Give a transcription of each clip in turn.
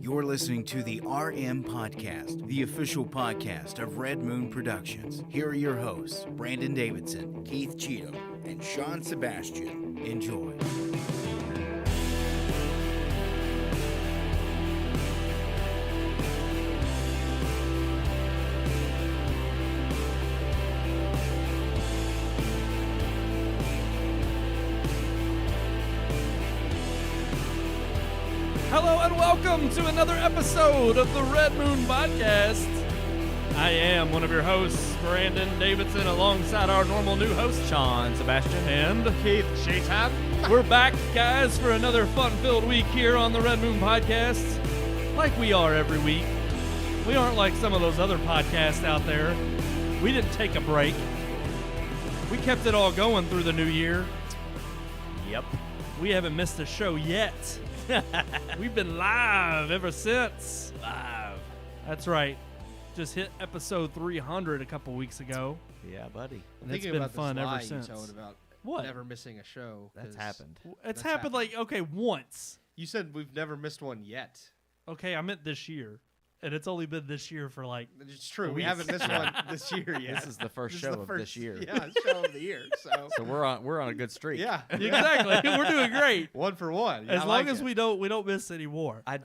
You're listening to the RM Podcast, the official podcast of Red Moon Productions. Here are your hosts, Brandon Davidson, Keith Cheatham, and Sean Sebastian. Enjoy. Hello and welcome to another episode of the Red Moon Podcast. I am one of your hosts, Brandon Davidson, alongside our normal new host, Sean Sebastian and Keith Cheatham. We're back, guys, for another fun-filled week here on the Red Moon Podcast, like we are every week. We aren't like some of those other podcasts out there. We didn't take a break. We kept it all going through the new year. Yep. We haven't missed a show yet. We've been live ever since. Live. That's right. Just hit episode 300 a couple weeks ago. Yeah, buddy. And it's been fun ever since. You told about What? never missing a show. That's happened. It's That's happened like, okay, once. You said we've never missed one yet. Okay, I meant this year. And it's only been this year for like... It's true. A We week. haven't missed one this year yet. This is the first This show is the of first, this year. Yeah, show of the year. So we're on a good streak. Yeah. Exactly. We're doing great. One for one. As I long like as it. we don't miss any more. I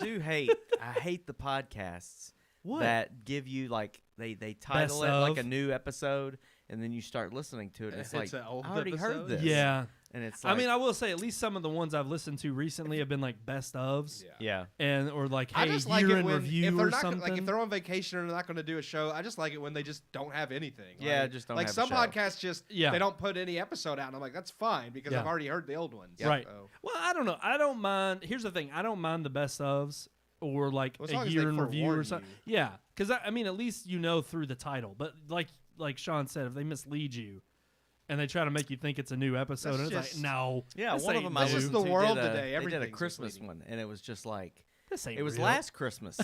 hate the podcasts What? that give you like they title Best it like of. a new episode and then you start listening to it and it's like an old I already heard episode? this. Yeah. And it's like I mean, I will say at least some of the ones I've listened to recently have been like best ofs. yeah. And or like, I hey, just like year it in when review if they're or not something. like if they're on vacation or they're not going to do a show. I just like it when they just don't have anything. Yeah, Like- just don't like have a some show. podcasts just Yeah. they don't put any episode out. And I'm like, that's fine because Yeah. I've already heard the old ones. Right. So. Well, I don't know. I don't mind. Here's the thing. I don't mind the best ofs or like Well, as long a as year they in review or forewarn something. you. Yeah, because I mean, at least you know through the title. But like Sean said, if they mislead you and they try to make you think it's a new episode, That's and it's just- like, no, Yeah, this one of ain't them I This is listened the to world did a, today. They did a Everything's Christmas misleading. one and it was just like This ain't it was real. last Christmas.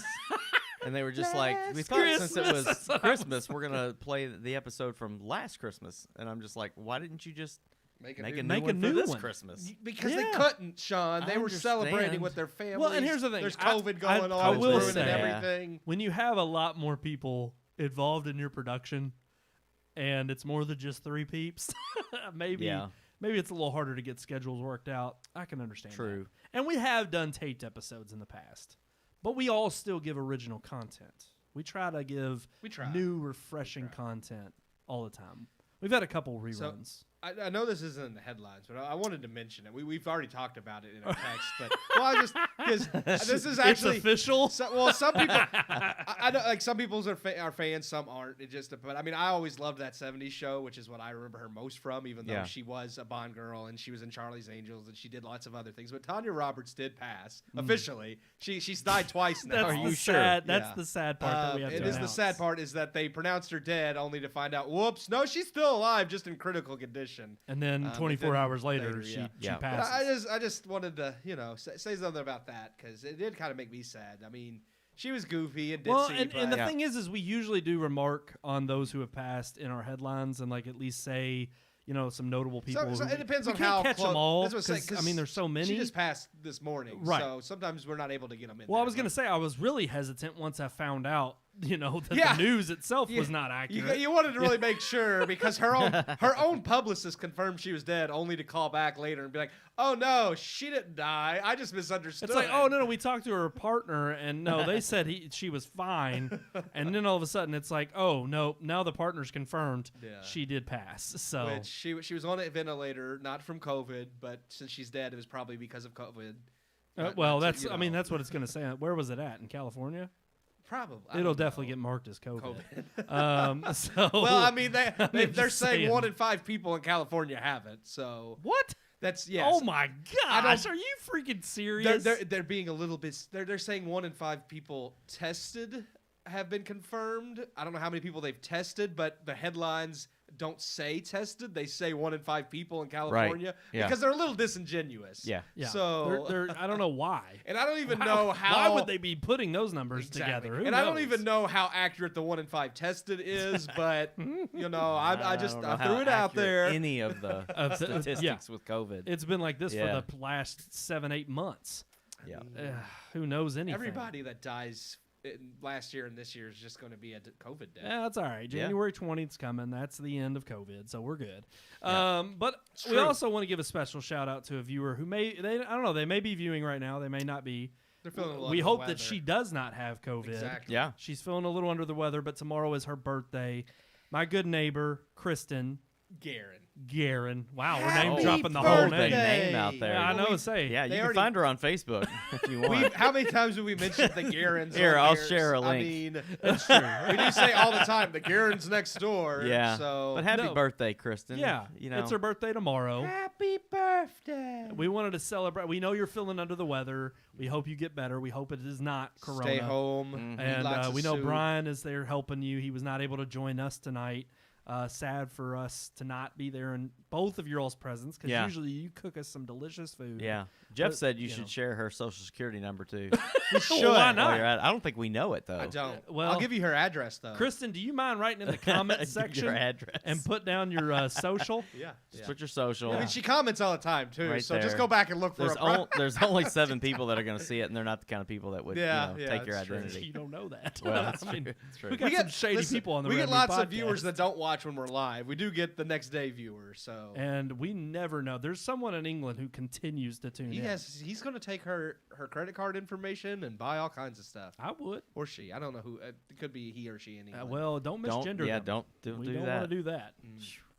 And they were just like, we thought since it was Christmas. Christmas, we're going to play the episode from last Christmas. And I'm just like, why didn't you just make a new Make a one for new this one. Christmas? Because Yeah. they couldn't, Sean. They I were celebrating understand. with their families. Well, and here's the thing. There's I- COVID I- going I on. will It's ruining say- everything. When you have a lot more people involved in your production, and it's more than just three peeps, maybe it's a little harder to get schedules worked out. I can understand. True. That. And we have done taped episodes in the past, but we all still give original content. We try to give new, refreshing content all the time. We've had a couple reruns. I know this isn't in the headlines, but I wanted to mention it. We've already talked about it in our text, but well, I just because this is actually it's official. Some people, I know, like some people are fans, some aren't. It just, but I mean, I always loved that '70s show, which is what I remember her most from. Even though Yeah. she was a Bond girl and she was in Charlie's Angels and she did lots of other things, but Tanya Roberts did pass officially. She's died twice now. That's Are the you sure? sad. That's Yeah. the sad part that we have to It is the announce. sad part is that they pronounced her dead only to find out, whoops, no, she's still alive, just in critical condition. And then but 24 then hours later, later, she yeah. But passes. I just wanted to, say something about that because it did kind of make me sad. I mean, she was goofy and ditzy. Well, and the Yeah. thing is we usually do remark on those who have passed in our headlines and like at least say, some notable people. So who- it depends we on can't how catch close. them all. That's what I'm saying, 'cause, I mean, there's so many. She just passed this morning, Right. so sometimes we're not able to get them in. Well, I there, was going to but- say I was really hesitant once I found out, that Yeah. the news itself Yeah. was not accurate. You wanted to really make sure because her own publicist confirmed she was dead, only to call back later and be like, "Oh no, she didn't die. I just misunderstood." It's like, oh no, we talked to her partner, and no, they said she was fine, and then all of a sudden it's like, oh no, now the partner's confirmed Yeah. she did pass. So Which she was on a ventilator, not from COVID, but since she's dead, it was probably because of COVID. well, Not to, that's I mean that's what it's going to say. Where was it at in California? probably It'll definitely get marked as COVID. COVID. So Well, I mean, I'm they're just saying saying. 1 in 5 people in California have it. So what? that's yes. Oh my I gosh, don't- are you freaking serious? They're being a little bit. They're saying 1 in 5 people tested have been confirmed. I don't know how many people they've tested, but the headlines don't say tested. They say 1 in 5 people in California Yeah. because they're a little disingenuous. Yeah. Yeah. So they're I don't know why. and I don't even know how. Why would they be putting those numbers Exactly. together? Who And I don't knows? even know how accurate the 1 in 5 tested is, but I just don't know I how threw it out accurate there. Any of the yeah. statistics with COVID. It's been like this Yeah. for the last 7-8 months. Yeah. Who knows anything? Everybody that dies last year and this year is just going to be a COVID death. Yeah, that's all right. January 20th's coming. That's the end of COVID, so we're good. Yeah. But It's we true. also want to give a special shout out to a viewer who I don't know, they may be viewing right now. They may not be. They're feeling a little We under hope the that weather. she does not have COVID. Exactly. Yeah. She's feeling a little under the weather, but tomorrow is her birthday. My good neighbor, Kristen Guerin. Wow, we're name Happy dropping the whole Whole name. big name out there. Yeah, I know. Well, Say, Yeah, you They can already- find her on Facebook if you want. How many times have we mentioned the Garens? Here, on I'll here? share a I link. mean, that's true. We do say all the time the Garens next door. Yeah. So But happy No. birthday, Kristen. yeah, You know. it's her birthday tomorrow. happy birthday. We wanted to celebrate. We know you're feeling under the weather. We hope you get better. We hope it is not Corona. Stay home. Mhm. eat And lots of we know soup. Brian is there helping you. He was not able to join us tonight. Sad for us to not be there in both of your all's presence because Yeah. usually you cook us some delicious food. Yeah. Jeff But, said you you should know. share her social security number too. We should. Why while not? you're at it. I don't think we know it though. I don't. Well- I'll give you her address though. Kristen, do you mind writing in the comment Give section your address and put down your social? Yeah. Just put your social. I mean, she comments all the time too. Right so just there. go back and look for her. There's only 7 people that are going to see it, and they're not the kind of people that would Yeah, take your that's true. identity. You don't know that. Well, that's I mean, true. That's true. we got some shady people on the We Red get Moon lots of podcast. viewers that don't watch when we're live. We do get the next day viewers. So And we never know. There's someone in England who continues to tune in. he's going to take her credit card information and buy all kinds of stuff. I would. Or she. I don't know who. It could be he or she in England. Well, don't misgender them. Don't We do don't that. want to do that.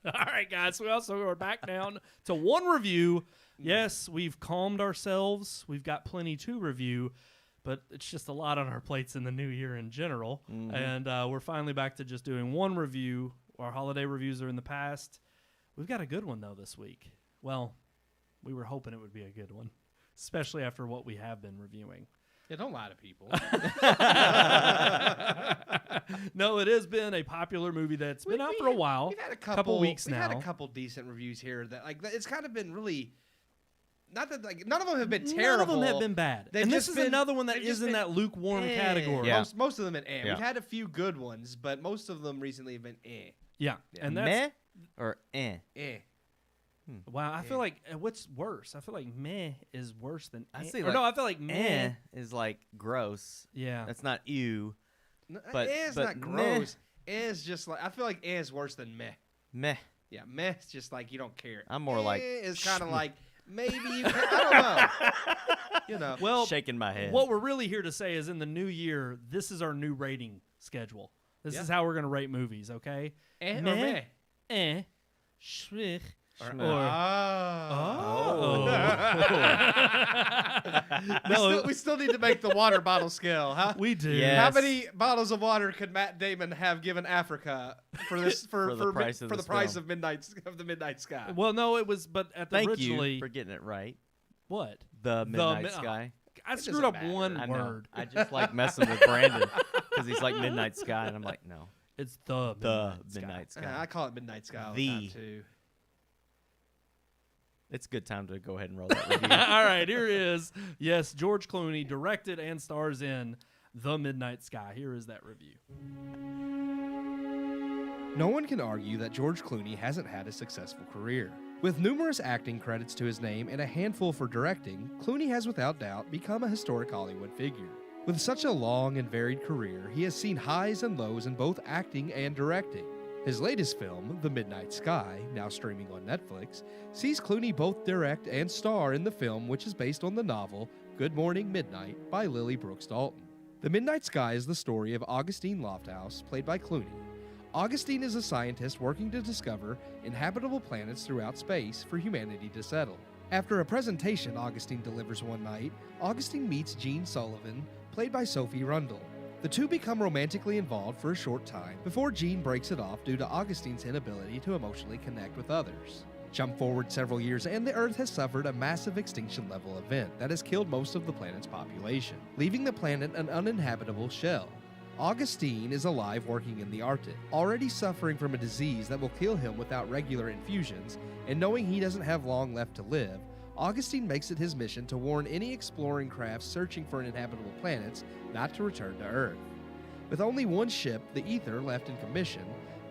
All right, guys. We also are back down to one review. Yes, we've calmed ourselves. We've got plenty to review, but it's just a lot on our plates in the new year in general. And we're finally back to just doing one review. Our holiday reviews are in the past. We've got a good one, though, this week. Well, we were hoping it would be a good one, especially after what we have been reviewing. Yeah, don't lie to people. No, it has been a popular movie that's been out for a while. We've had a couple weeks we've now. had a couple decent reviews here that it's kind of been really. Not that none of them have been None terrible. of them have been bad. They've And this just is been- another one that they've is just in been that lukewarm eh. category. Yeah. Most of them been Yeah. We've had a few good ones, but most of them recently have been eh. Yeah. Yeah. And that's Meh or eh? Eh. wow. I feel like what's worse? I feel like meh is worse than I eh. see, Or like, no, I feel like meh. Eh is like gross. Yeah. That's not ew. No, But- eh is but not meh. gross. Eh is just like I feel like eh is worse than meh. Meh. Yeah, meh is just like you don't care. I'm more like, is kind of like maybe you can, I don't know. You know. Well, shaking my head. what we're really here to say is in the new year, this is our new rating schedule. This Yeah. is how we're going to rate movies, okay? eh or meh. meh. Eh. Schwich. Schmeh. Oh. No, we still need to make the water bottle scale, huh? we do. Yeah. How Yes. many bottles of water could Matt Damon have given Africa for this For the price of the this price film. of the Midnight Sky? Well, no, it was, but at the Thank originally, you for getting it right. what? The Midnight mi- Sky. I It screwed doesn't up matter. one I know. word. I just like messing with Brandon because he's like Midnight Sky, and I'm like, no, It's the the Midnight Sky. Midnight Sky. I call it Midnight Sky all The. the time too. It's a good time to go ahead and roll that review. All right, here is. Yes, George Clooney directed and stars in The Midnight Sky. Here is that review. No one can argue that George Clooney hasn't had a successful career. With numerous acting credits to his name and a handful for directing, Clooney has without doubt become a historic Hollywood figure. With such a long and varied career, he has seen highs and lows in both acting and directing. His latest film, The Midnight Sky, now streaming on Netflix, sees Clooney both direct and star in the film, which is based on the novel Good Morning Midnight by Lily Brooks Dalton. The Midnight Sky is the story of Augustine Lofthouse, played by Clooney. Augustine is a scientist working to discover inhabitable planets throughout space for humanity to settle. After a presentation Augustine delivers one night, Augustine meets Jean Sullivan, played by Sophie Rundle. The two become romantically involved for a short time before Jean breaks it off due to Augustine's inability to emotionally connect with others. Jump forward several years and the Earth has suffered a massive extinction level event that has killed most of the planet's population, leaving the planet an uninhabitable shell. Augustine is alive working in the Arctic, already suffering from a disease that will kill him without regular infusions, and knowing he doesn't have long left to live, Augustine makes it his mission to warn any exploring crafts searching for inhabitable planets not to return to Earth. With only one ship, the Ether, left in commission,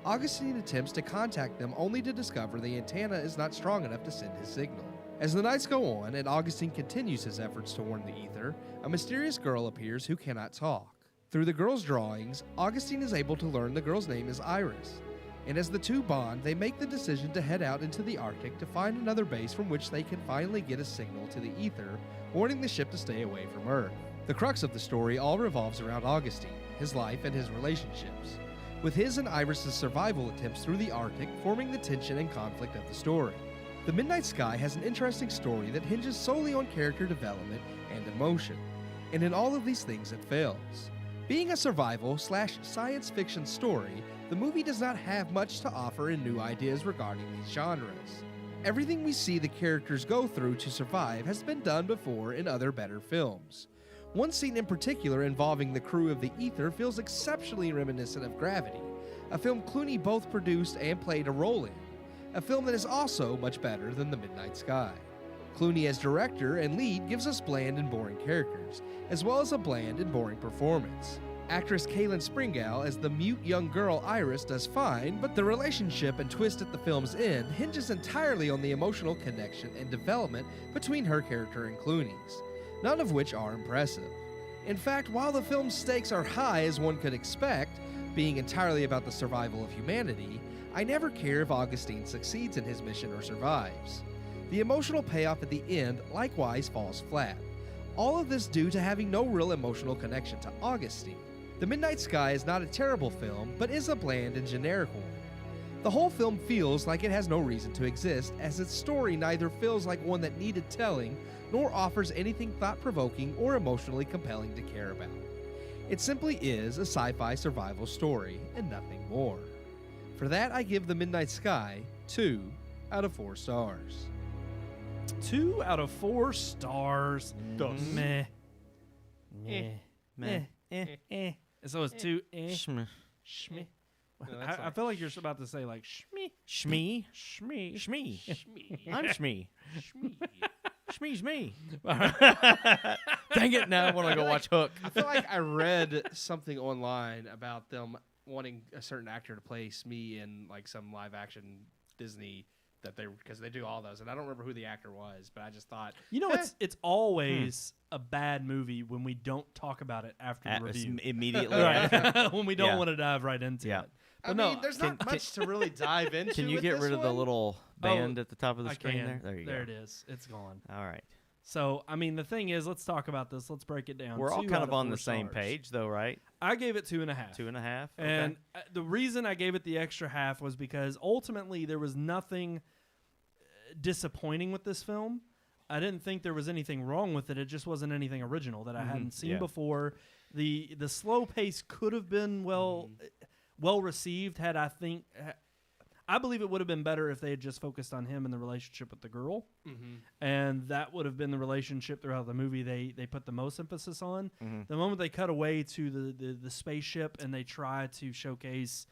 Augustine attempts to contact them only to discover the antenna is not strong enough to send his signal. As the nights go on and Augustine continues his efforts to warn the Ether, a mysterious girl appears who cannot talk. Through the girl's drawings, Augustine is able to learn the girl's name is Iris, and as the two bond, they make the decision to head out into the Arctic to find another base from which they can finally get a signal to the Ether, warning the ship to stay away from Earth. The crux of the story all revolves around Augustine, his life, and his relationships, with his and Iris's survival attempts through the Arctic forming the tension and conflict of the story. The Midnight Sky has an interesting story that hinges solely on character development and emotion, and in all of these things it fails. Being a survival/science fiction story, the movie does not have much to offer in new ideas regarding these genres. Everything we see the characters go through to survive has been done before in other better films. One scene in particular involving the crew of the Ether feels exceptionally reminiscent of Gravity, a film Clooney both produced and played a role in, a film that is also much better than The Midnight Sky. Clooney as director and lead gives us bland and boring characters, as well as a bland and boring performance. Actress Kaylin Springall as the mute young girl Iris does fine, but the relationship and twist at the film's end hinges entirely on the emotional connection and development between her character and Clooney's, none of which are impressive. In fact, while the film's stakes are high as one could expect, being entirely about the survival of humanity, I never care if Augustine succeeds in his mission or survives. The emotional payoff at the end likewise falls flat. All of this due to having no real emotional connection to Augustine. The Midnight Sky is not a terrible film, but is a bland and generic one. The whole film feels like it has no reason to exist, as its story neither feels like one that needed telling, nor offers anything thought-provoking or emotionally compelling to care about. It simply is a sci-fi survival story, and nothing more. For that, I give The Midnight Sky 2 out of 4 stars. 2 out of 4 stars. Meh. Meh. So it's 2. Shmeh. Shmeh. No, that's I like feel like you're about to say like shmee. Shmee. Shmee. Shmee. I'm Shmee. Shmee's me. Alright. Dang it, now I want to go watch Hook. I feel like I read something online about them wanting a certain actor to play Smee in like some live action Disney because they do all those, and I don't remember who the actor was, but I just thought It's always a bad movie when we don't talk about it after the review. Immediately Right. after. When we don't Yeah. want to dive right into Yeah. it. I But mean, there's not much to really dive into. Can you with get this rid of the one. little band at the top of the I screen can. there? There you go. There it is. It's gone. All right. So, I mean, the thing is, let's talk about this. Let's break it down. We're all 2 kind out of on 4 the same stars. page, though, right? I gave it 2.5. 2.5. Okay. And the reason I gave it the extra half was because ultimately there was nothing disappointing with this film. I didn't think there was anything wrong with it. It just wasn't anything original that I hadn't seen Yeah. before. The slow pace could have been well received had I believe it would have been better if they had just focused on him and the relationship with the girl. Mm-hmm. And that would have been the relationship throughout the movie they put the most emphasis on. Mm-hmm. The moment they cut away to the spaceship and they try to showcase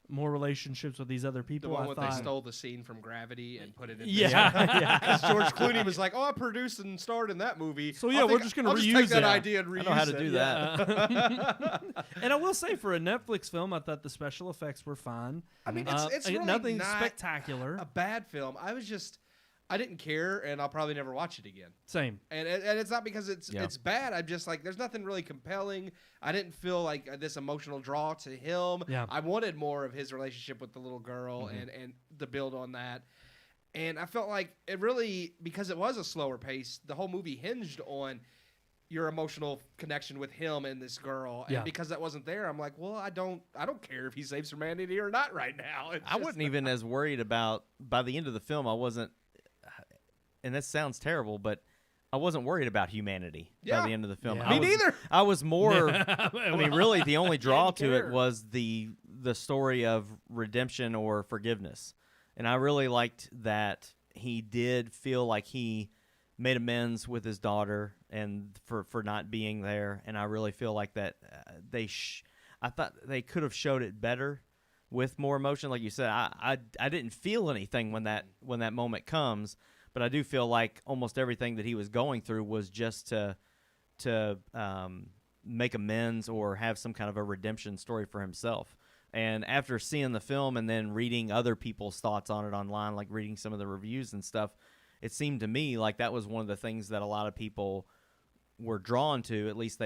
more relationships with these other The people, one I where thought, they stole the scene from Gravity and put it in. yeah. Because George Clooney was like, "Oh, I produced and starred in that movie. So, yeah, we're just gonna I'll reuse take that it." idea and reuse I know how to it." do that. Yeah. And I will say, for a Netflix film, I thought the special effects were fine. I mean, it's really nothing not spectacular. a bad film. I didn't care, and I'll probably never watch it again. Same. And it's not because it's Yeah. bad. I'm just like, there's nothing really compelling. I didn't feel like this emotional draw to him. Yeah. I wanted more of his relationship with the little girl and the build on that. And I felt like it really, because it was a slower pace, the whole movie hinged on your emotional connection with him and this girl. Yeah. And because that wasn't there, I'm like, well, I don't care if he saves humanity or not right now. It's I just- wasn't even as worried about, by the end of the film, I wasn't, and this sounds terrible, but I wasn't worried about humanity by Yeah. the end of the film. Yeah. I Me was- neither. I was more, I mean, really the only draw to care. it was the story of redemption or forgiveness. And I really liked that he did feel like he made amends with his daughter and for not being there. And I really feel like that I thought they could have showed it better with more emotion. Like you said, I didn't feel anything when that moment comes, but I do feel like almost everything that he was going through was just to make amends or have some kind of a redemption story for himself. And after seeing the film and then reading other people's thoughts on it online, like reading some of the reviews and stuff, it seemed to me like that was one of the things that a lot of people were drawn to. At least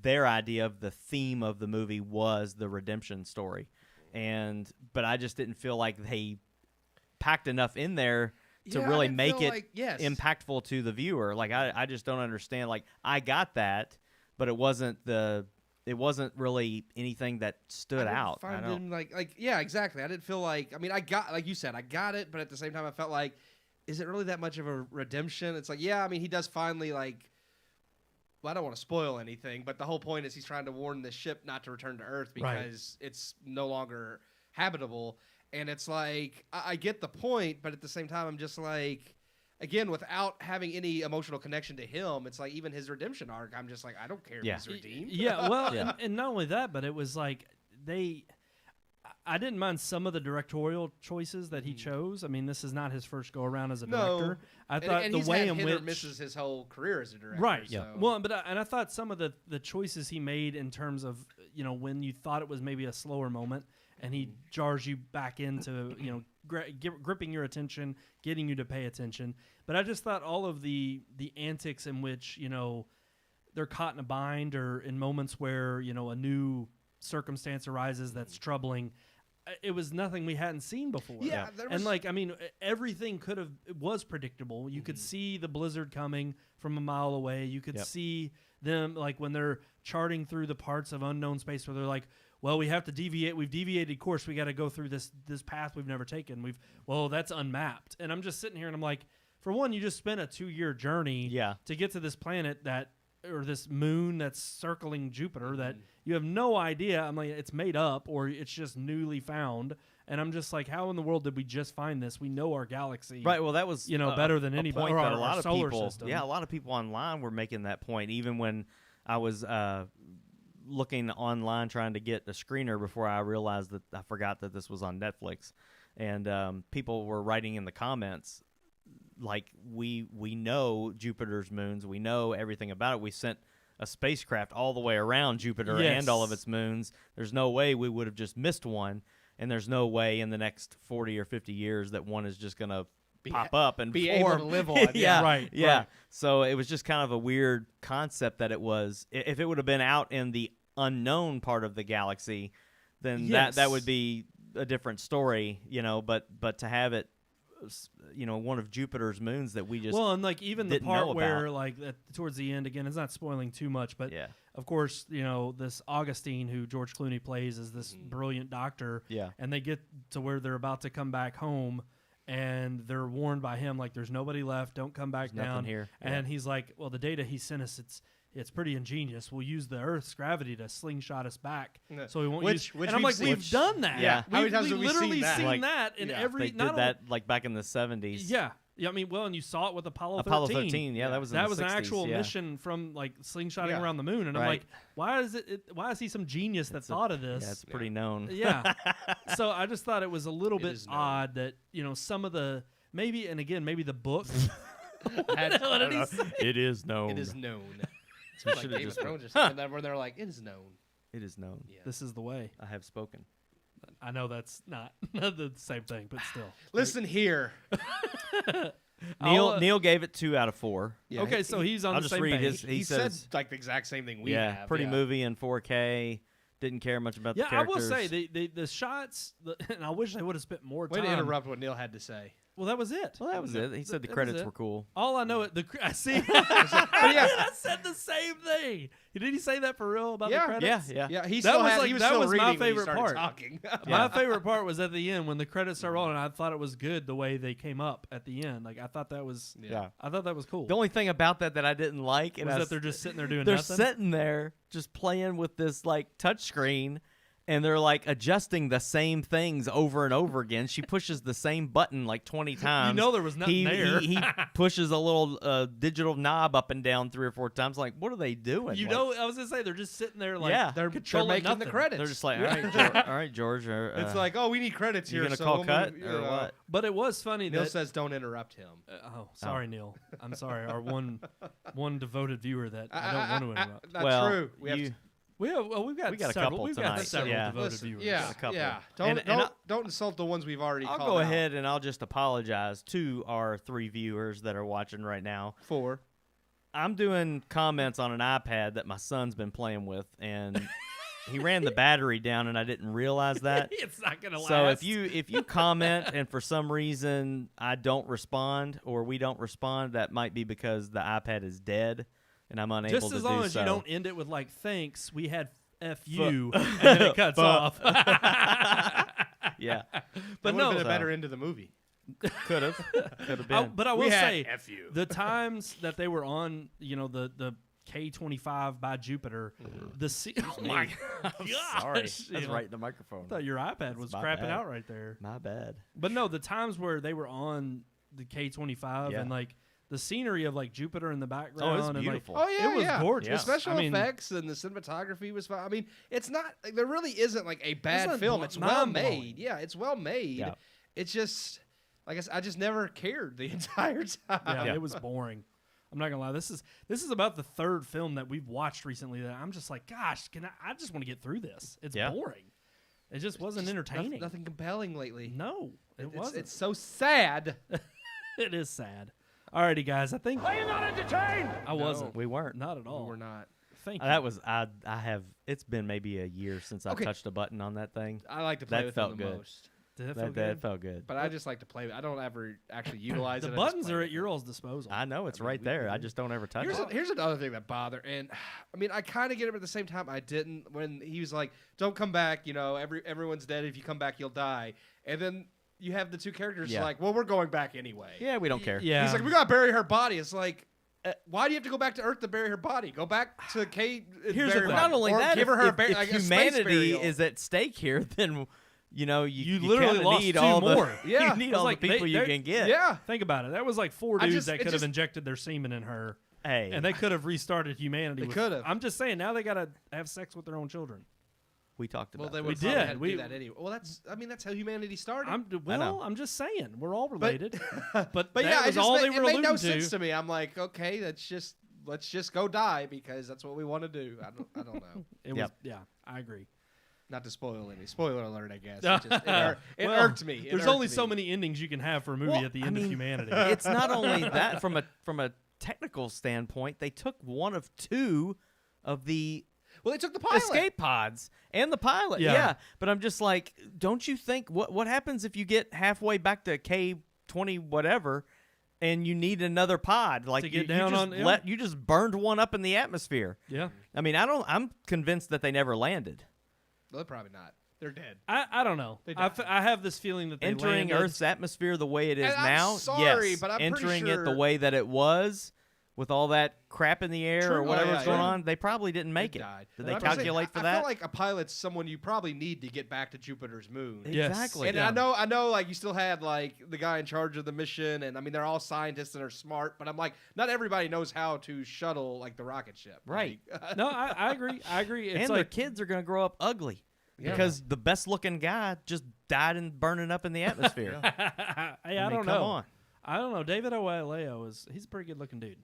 their idea of the theme of the movie was the redemption story, but I just didn't feel like they packed enough in there to really make it impactful to the viewer. Like I just don't understand. Like I got that, but it wasn't really anything that stood out. Yeah, exactly. I didn't feel like, I mean, I got, like you said, I got it, but at the same time I felt like, is it really that much of a redemption? It's like, yeah, I mean, he does finally, like, well, I don't want to spoil anything, but the whole point is he's trying to warn the ship not to return to Earth because it's no longer habitable. And it's like, I get the point, but at the same time, I'm just like, again, without having any emotional connection to him, it's like even his redemption arc, I'm just like, I don't care if he's redeemed. Yeah, well, and not only that, but it was like I didn't mind some of the directorial choices that he chose. I mean, this is not his first go around as a director. I thought and the he's way had in which misses his whole career as a director. Right. So. Yeah. Well, but I thought some of the choices he made in terms of when you thought it was maybe a slower moment, and he jars you back into gripping your attention, getting you to pay attention. But I just thought all of the antics in which they're caught in a bind, or in moments where a new circumstance arises that's troubling. It was nothing we hadn't seen before. Yeah, and everything was predictable. You could see the blizzard coming from a mile away. You could see them when they're charting through the parts of unknown space where they're like, well, we have to deviate. We've deviated course. We got to go through this path we've never taken. That's unmapped. And I'm just sitting here and I'm like, for one, you just spent a 2-year journey to get to this planet or this moon that's circling Jupiter that you have no idea. I'm like, it's made up or it's just newly found. And I'm just like, how in the world did we just find this? We know our galaxy. Right. Well, that was better than anybody. Or a lot of solar people, system. Yeah, a lot of people online were making that point. Even when I was looking online trying to get a screener before I realized that I forgot that this was on Netflix, and people were writing in the comments like, we know Jupiter's moons, we know everything about it. We sent a spacecraft all the way around Jupiter and all of its moons. There's no way we would have just missed one, and there's no way in the next 40 or 50 years that one is just going to pop up and be form. able to live on. Right. So it was just kind of a weird concept that it was. If it would have been out in the unknown part of the galaxy, then that would be a different story, but to have it one of Jupiter's moons that we just and even the part where towards the end, again, it's not spoiling too much, but of course this Augustine, who George Clooney plays, is this brilliant doctor, and they get to where they're about to come back home, and they're warned by him, like, there's nobody left, don't come back down here. And he's like, well, the data he sent us, it's pretty ingenious. We'll use the Earth's gravity to slingshot us back, so we won't use. And I'm like, we've done that. Yeah, how many times have we literally seen that? in every. They did that back in the 70s. Yeah. I mean, and you saw it with Apollo 13. Apollo 13, that was in the 60s, an actual mission from slingshotting around the moon, and I'm like, why is he some genius that thought of this? Yeah, it's pretty known. Yeah. So I just thought it was a little bit odd that some of the maybe the book. It is known. It is known. It's like Game of Thrones or something where they're like, it is known. It is known. Yeah. This is the way. I have spoken. I know that's not the same thing, but still. Listen here. Neil gave it 2 out of 4. Yeah, okay, so he's on I'll the just same read page. He said like the exact same thing we have. Pretty movie in 4K. Didn't care much about the characters. I will say the shots, and I wish they would have spent more time. Way to interrupt what Neil had to say. Well, that was it. Well, that was it. He said the credits were cool. All I know, I see. I said the same thing. Did he say that for real about the credits? Yeah. That was my favorite part. Talking. My favorite part was at the end when the credits started rolling. I thought it was good the way they came up at the end. Like, I thought that was I thought that was cool. The only thing about that I didn't like was that they're just sitting there doing they're nothing. They're sitting there just playing with this touch screen. And they're adjusting the same things over and over again. She pushes the same button 20 times. There was nothing there. He pushes a little digital knob up and down 3 or 4 times. What are they doing? I was gonna say they're just sitting there they're controlling making the credits. They're just like, all right, George. It's like, oh, we need credits here. You gonna call cut or what? But it was funny. Neil says, don't interrupt him. Sorry, Neil. I'm sorry. Our one devoted viewer that I don't want to interrupt. That's true. we've got We got a several, couple we've tonight. got several Yeah. devoted Listen, viewers. yeah, a couple. yeah. And Don't insult the ones we've already I'll called go out. ahead and I'll just apologize to our 3 viewers that are watching right now. 4. I'm doing comments on an iPad that my son's been playing with, and he ran the battery down, and I didn't realize that. It's not gonna last. So if you comment and for some reason I don't respond or we don't respond, that might be because the iPad is dead and I'm unable to do so. just as long as you don't end it with like thanks, we had F you, and then it cuts off. Yeah, But no, been a so- better end of the movie. could have been. But I will We had say, F you. the times that they were on, the K25 by Jupiter, oh my gosh, Sorry, you that's know. right in the microphone. I thought your iPad was my crapping bad. out right there. My bad. But no, the times where they were on the K25 Yeah. and like the scenery of like Jupiter in the background. it's and, like, beautiful. Oh yeah, It was yeah. gorgeous. The special I mean- effects and the cinematography was fine. I mean, it's not. Like, there really isn't like a bad not film. blo- It's well mind-blowing. made. Yeah, it's well made. Yeah. It's just like I just never cared the entire time. Yeah, it was boring. I'm not gonna lie. This is about the 3rd film that we've watched recently that I'm just like, gosh, I just want to get through this. It's Yeah. boring. It just wasn't entertaining. Nothing compelling lately. No, it wasn't. It's so sad. It is sad. Alrighty, guys. I think. Are you not entertained? I wasn't. We weren't. Not at all. We're not. Thank you. That was I have. It's been maybe a year since I Okay. touched a button on that thing. I like to play That with felt them the good. most. Did that feel That good? felt good. But I just like to play. I don't ever actually utilize The it. I just buttons play are with at it. your all's disposal. I know it's I mean, right we- there. we- I just don't ever touch it. Here's another thing that bothered, and I mean, I kind of get it, but at the same time, I didn't. When he was like, "Don't come back," everyone's dead. If you come back, you'll die. And then you have the 2 characters Yeah. like, "Well, we're going back anyway." Yeah, we don't care. Yeah. He's like, "We gotta bury her body." It's like, why do you have to go back to Earth to bury her body? Go back to K. Here's the bury her thing. body. Not only or that, give her if like a space humanity burial. is at stake here, then you literally kinda lost need 2 all more. The, Yeah. you need It's all like the people you they're- can get. yeah. Think about it. That was like 4 dudes just- that it could have just- injected their semen in her, Hey, and they could have restarted humanity. They with- could have. I'm just saying. Now they gotta have sex with their own children. we talked Well, about they that. would did. have to We- do that anyway. Well, that's how humanity started. I'm just saying we're all related. But But that yeah, was all they were it made alluding no to. sense to me. I'm like, okay, let's just go die because that's what we want to do. I don't know. It was Yep. yeah, I agree. Not to spoil any. Spoiler alert, I guess. It Well, irked me. It There's irked only me. so many endings you can have for a movie Well, at the I end mean, of humanity. It's not only that from a technical standpoint, they took one of 2 of the Well, they took the pilot. escape pods and the pilot. Yeah. Yeah. But I'm just like, don't you think what happens if you get halfway back to K20 whatever and you need another pod? Like To get you down just on- yeah. you just burned one up in the atmosphere. Yeah, I mean, I'm convinced that they never landed. Well, they're probably not. They're dead. I don't know. They I, died. I have this feeling that they Entering landed. Earth's atmosphere the way it is And I'm now, sorry, yes. but I'm pretty Entering it sure- the way that it was, with all that crap in the air or True. whatever's Oh, yeah, going yeah. on, they probably didn't make They it. died. Did But they I'm just saying, calculate for I that? feel like a pilot's someone you probably need to get back to Jupiter's moon. Yes. Exactly. And Yeah. I know, like you still had like the guy in charge of the mission, and I mean they're all scientists and are smart, but I'm like, not everybody knows how to shuttle like the rocket ship. Right. Like, No, I agree. I agree. It's and their like kids are going to grow up ugly Yeah. because the best looking guy just died and burning up in the atmosphere. hey, I mean, don't come know. on. I don't know. David Oyelowo he's a pretty good looking dude.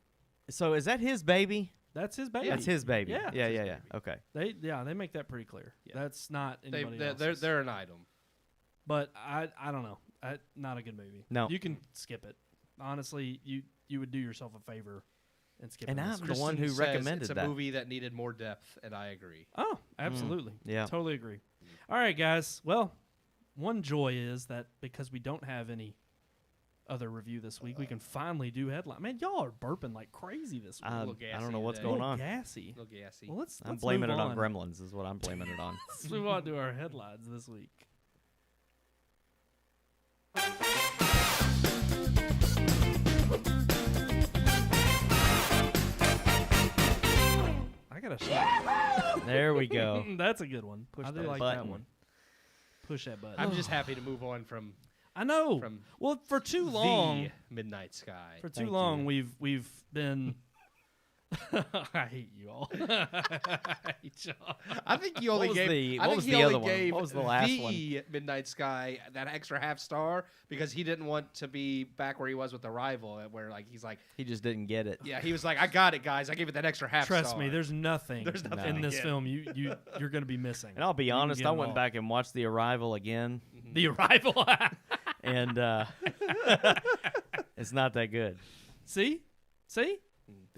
So is that his baby? That's his baby. That's his baby. Yeah. Yeah. Okay. They make that pretty clear. Yeah. That's not anybody else's. they're an item. But I don't know. Not a good movie. No. You can skip it. Honestly, you would do yourself a favor and skip And it. I'm the Kristen one who says recommended it's a that. movie that needed more depth, and I agree. Oh, absolutely. yeah. Totally agree. All right, guys. Well, one joy is that because we don't have any other review this week, we can finally do headline. Man, y'all are burping like crazy this week. little I don't gassy know what's today. going A little on. gassy. A little gassy. Well, let's I'm blaming move it on Gremlins is what I'm blaming it on. Let's move on to our headlines this week. I got a shot. There we go. That's a good one. Push I do that like button. that one. Push that button. I'm just happy to move on from I know. from Well, for too long, the Midnight Sky. for too Thank long, you. we've been I hate you all. I hate y'all. I think he only What was gave. the- I what think was he the only other one? gave What was the last the Midnight Sky that extra half star because he didn't want to be back where he was with Arrival, where like he's like, He just didn't get it. yeah, he was like, I got it, guys. I gave it that extra half Trust star. me, there's nothing, There's nothing in to this get. film you're going to be missing. And I'll be You can honest, get I them went all. back and watched The Arrival again, The Arrival. and it's not that good. See?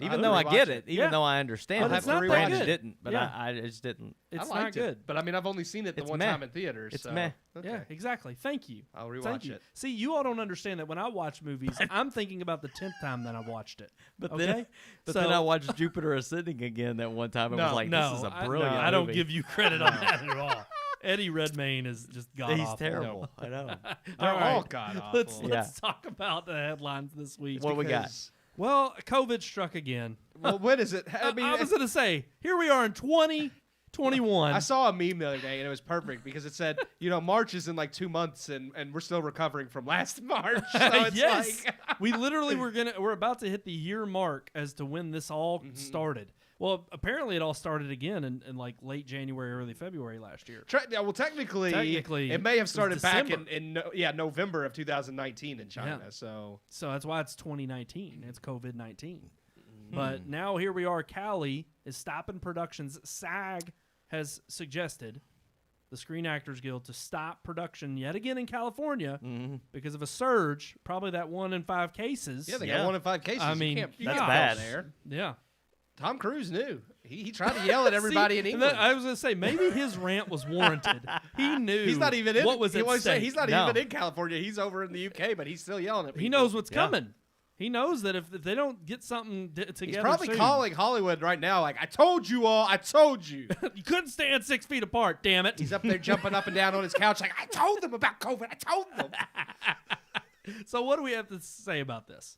Even I'll though I rewatch get it. it, even Yeah. though I understand But it, it's not that Brandon good. didn't, but Yeah. I just didn't. It's I not liked good. it, but I mean, I've only seen it the It's one meh. time in theaters. It's so. meh. Okay. Yeah, exactly. Thank you. I'll Thank rewatch you. it. See, you all don't understand that when I watch movies, I'm thinking about the 10th time that I watched it. But Okay? then, So- then I watched Jupiter Ascending again that one time and was like, no, "This is a I- brilliant." no, I don't movie. give you credit on that at all. Eddie Redmayne is just god He's awful. terrible. I know. They're All all right. god awful. Let's talk about the headlines this week. What we got? Because- Well, COVID struck again. Well, when is it? I mean, I was going to say, here we are in 2021. I saw a meme the other day and it was perfect because it said, March is in like 2 months and we're still recovering from last March. So it's yes, like, we literally we're about to hit the year mark as to when this all started. Well, apparently it all started again in like late January, early February last year. yeah, well, technically, it may have it was started back December. in November of 2019 in China. Yeah. So So that's why it's 2019. It's COVID-19. But now here we are. Cali is stopping productions. SAG has suggested, the Screen Actors Guild, to stop production yet again in California because of a surge, probably that 1 in 5 cases. yeah, they Yeah. got 1 in 5 cases. I mean, you that's can't bad. go there. Yeah. Tom Cruise knew. He tried to yell at everybody in See, England. I was going to say, maybe his rant was warranted. He knew He's not even in. what was he at wants to say stake. he's not No. even in California. He's over in the UK, but he's still yelling at people. He knows what's Yeah. coming. He knows that if they don't get something together He's probably soon, calling Hollywood right now, like, I told you all, I told you. you couldn't stand 6 feet apart, damn it. He's up there jumping up and down on his couch, like, I told them about COVID. I told them. So what do we have to say about this?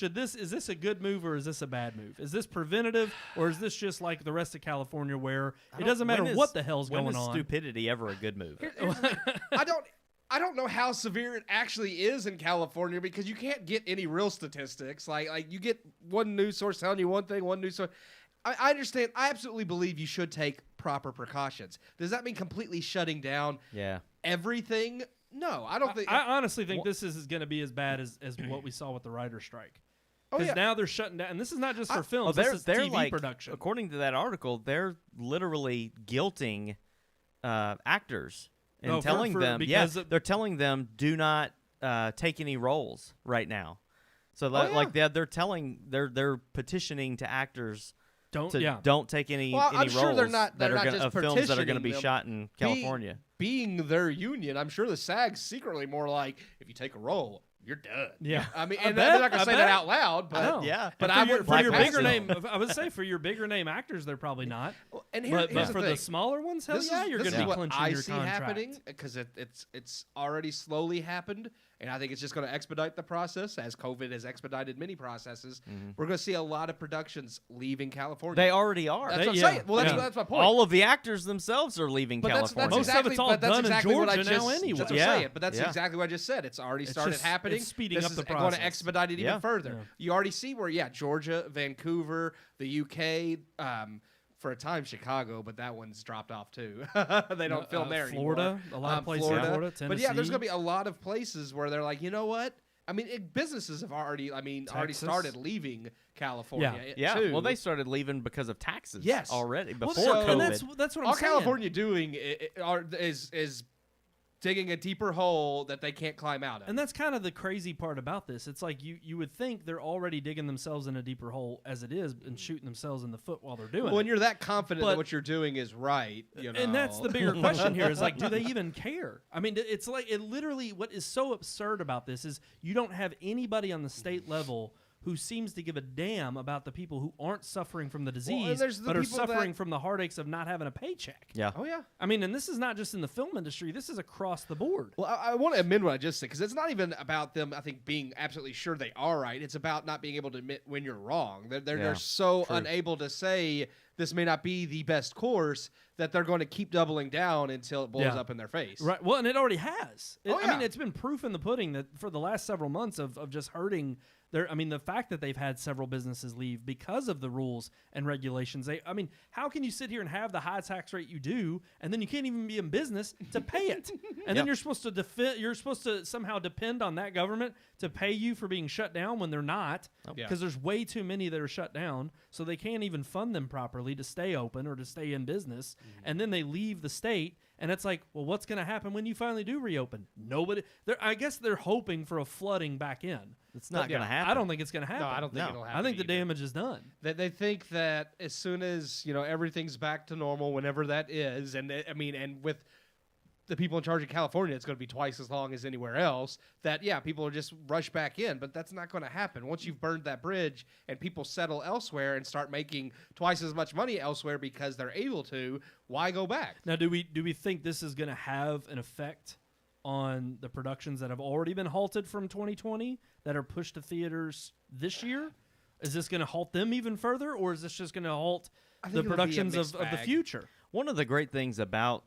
Is this a good move or is this a bad move? Is this preventative or is this just like the rest of California where it doesn't matter When is- what the hell's when going is on? stupidity ever a good move? I don't know how severe it actually is in California because you can't get any real statistics. Like you get one news source telling you one thing, one news source. I understand. I absolutely believe you should take proper precautions. Does that mean completely shutting down Yeah. everything? No, I don't think. I honestly think this is going to be as bad as what we saw with the writer's strike. Oh, Because yeah. now they're shutting down. And this is not just for films. they're This is TV like, production. according to that article, they're literally guilting actors and No, for- telling for- them, because of- they're telling them do not take any roles right now. So they're petitioning to actors Don't take any Well, I'm any sure roles they're not that are just of films that are going to petitioning be them. shot in California. Being their union, I'm sure the SAG's secretly more like, if you take a role, you're done. Yeah. I mean, I and they're not bet, going I to say that bet. out loud, I know. but yeah. But And I for your, would for your Black bigger Panther. name, I would say for your bigger name actors, they're probably not. and But here's for the the thing. smaller ones, hell This yeah, is, you're this going to is be what clinching I your see contract. happening because it's already slowly happened, and I think it's just going to expedite the process as COVID has expedited many processes. We're going to see a lot of productions leaving California. They already are. That's what I'm yeah, saying. Well, yeah. that's my point. All of the actors themselves are leaving But that's California. Most of it's all but that's done in exactly what I Georgia just, now anyway. That's what Yeah. I'm saying. But that's Yeah. exactly what I just said. It's already It's started just- happening. it's speeding this up is the going process. to expedite it Yeah. even further. Yeah. You already see where, Georgia, Vancouver, the UK, for a time Chicago, but that one's dropped off too. They don't film there Florida, anymore. a lot of places in Florida, Tennessee. But yeah, there's going to be a lot of places where they're like, you know what? I mean, businesses have already Texas. started leaving California. Yeah, too. well, they started leaving because of taxes. Yes. already before so- COVID. and that's what I'm all saying. California doing is digging a deeper hole that they can't climb out of. And that's kind of the crazy part about this. It's like you would think they're already digging themselves in a deeper hole as it is and shooting themselves in the foot while they're doing Well, when it. you're that confident But- that what you're doing is right, And that's the bigger question here is like, do they even care? I mean, it's like it literally what is so absurd about this is you don't have anybody on the state level who seems to give a damn about the people who aren't suffering from the disease, there's the but are people suffering that- from the heartaches of not having a paycheck. yeah. Oh yeah. I mean, and this is not just in the film industry. This is across the board. Well, I want to amend what I just said because it's not even about them. I think being absolutely sure they are right. It's about not being able to admit when you're wrong. They're Yeah, so true. unable to say this may not be the best course, that they're going to keep doubling down until it blows Yeah. up in their face. Right. Well, and it already has. Oh, I yeah. mean, it's been proof in the pudding that for the last several months of just hurting their. I mean, the fact that they've had several businesses leave because of the rules and regulations. I mean, how can you sit here and have the high tax rate you do, and then you can't even be in business to pay it, and then you're supposed to You're supposed to somehow depend on that government to pay you for being shut down when they're not, Yeah. because there's way too many that are shut down, so they can't even fund them properly to stay open or to stay in business, and then they leave the state, and it's like, well, what's going to happen when you finally do reopen? Nobody. I guess they're hoping for a flooding back in. It's not yeah, going to happen. I don't think it's going to happen. No, I don't think No. it'll happen. I think the either. damage is done. They think that as soon as everything's back to normal, whenever that is, and and with the people in charge of California, it's going to be twice as long as anywhere else. That people will just rush back in, but that's not going to happen. Once you've burned that bridge and people settle elsewhere and start making twice as much money elsewhere because they're able to, why go back? Now, do we think this is going to have an effect on the productions that have already been halted from 2020 that are pushed to theaters this year? Is this going to halt them even further, or is this just going to halt I think the it'll be a productions mixed of the bag. future? One of the great things about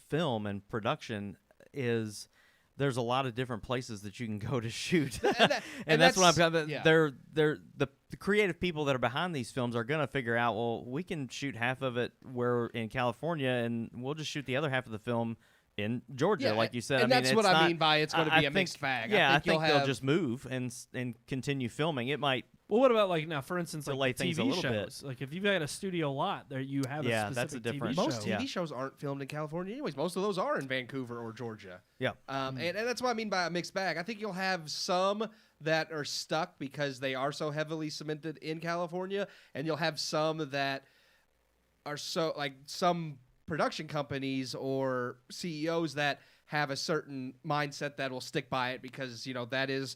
film and production is there's a lot of different places that you can go to shoot, and that's what I'm talking about. The creative people that are behind these films are going to figure out, well, we can shoot half of it where in California, and we'll just shoot the other half of the film in Georgia, like you said. And I mean, that's what it's I not- mean by it's going to I be a think- mixed bag. Yeah, I you'll think they'll have- just move and continue filming. It might. Well, what about like now, for instance, Delay like things a TV little bit. shows? Like if you've got a studio lot, there you have Yeah, a that's a specific different- TV Most show. Yeah. TV shows aren't filmed in California anyways. Most of those are in Vancouver or Georgia. Yeah. And that's what I mean by a mixed bag. I think you'll have some that are stuck because they are so heavily cemented in California, and you'll have some that are so like some production companies or CEOs that have a certain mindset that will stick by it because that is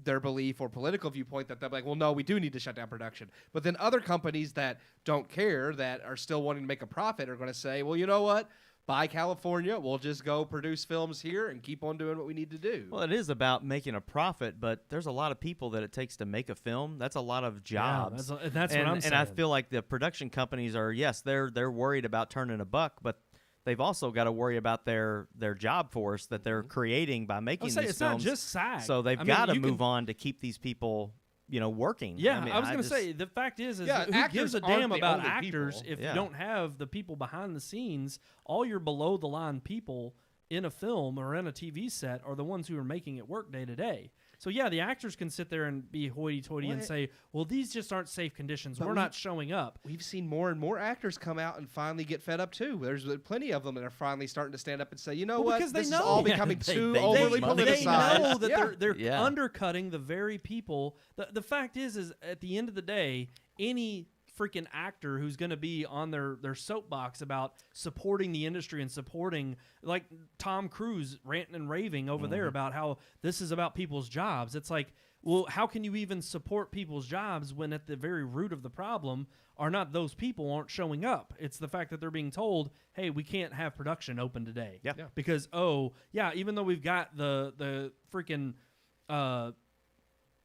their belief or political viewpoint, that they're like, well, no, we do need to shut down production. But then other companies that don't care, that are still wanting to make a profit, are going to say, well, you know what? Buy California. We'll just go produce films here and keep on doing what we need to do. Well, it is about making a profit, but there's a lot of people that it takes to make a film. That's a lot of jobs. That's what I'm saying. And I feel like the production companies are, yes, they're worried about turning a buck, but they've also got to worry about their job force that they're creating by making these it's films. not just SAG. So they've got to move on to keep these people, working. Yeah, I mean, I was going to just- say, the fact is Yeah, who actors gives a aren't damn the about only actors people. if Yeah. you don't have the people behind the scenes? All your below the line people in a film or in a TV set are the ones who are making it work day to day. So yeah, the actors can sit there and be hoity-toity and say, well, these just aren't safe conditions. We're not showing up. We've seen more and more actors come out and finally get fed up too. There's plenty of them that are finally starting to stand up and say, you know what, because they this know. is all Yeah, becoming they- too they overly make money. They politicized. know that Yeah. they're Yeah. undercutting the very people. The fact is at the end of the day, any freaking actor who's going to be on their soapbox about supporting the industry and supporting, like Tom Cruise ranting and raving over there about how this is about people's jobs. It's like, well, how can you even support people's jobs when at the very root of the problem are not those people aren't showing up? It's the fact that they're being told, hey, we can't have production open today. Yeah. Yeah. Because, even though we've got the freaking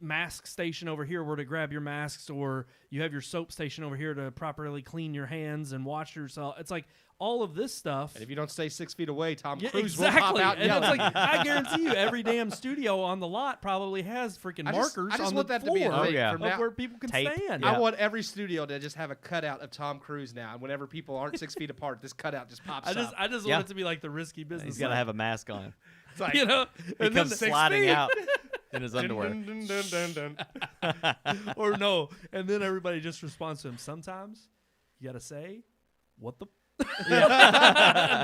mask station over here where to grab your masks, or you have your soap station over here to properly clean your hands and wash yourself. It's like all of this stuff. And if you don't stay 6 feet away, Tom Yeah, Cruise exactly. will pop out and And yell. it's like, I guarantee you, every damn studio on the lot probably has freaking markers I just on want the that floor to be a thing. Oh, yeah. From of now, where people can Tape. stand. Yeah. I want every studio to just have a cutout of Tom Cruise now, and whenever people aren't 6 feet apart, this cutout just pops I just up. want Yeah. it to be like the risky business. He's got to have a mask on. It's like, you know, He and comes 6 sliding feet. out in his underwear. dun, dun, dun, dun, dun. Or no, and then everybody just responds to him. Sometimes you got to say, "What the." and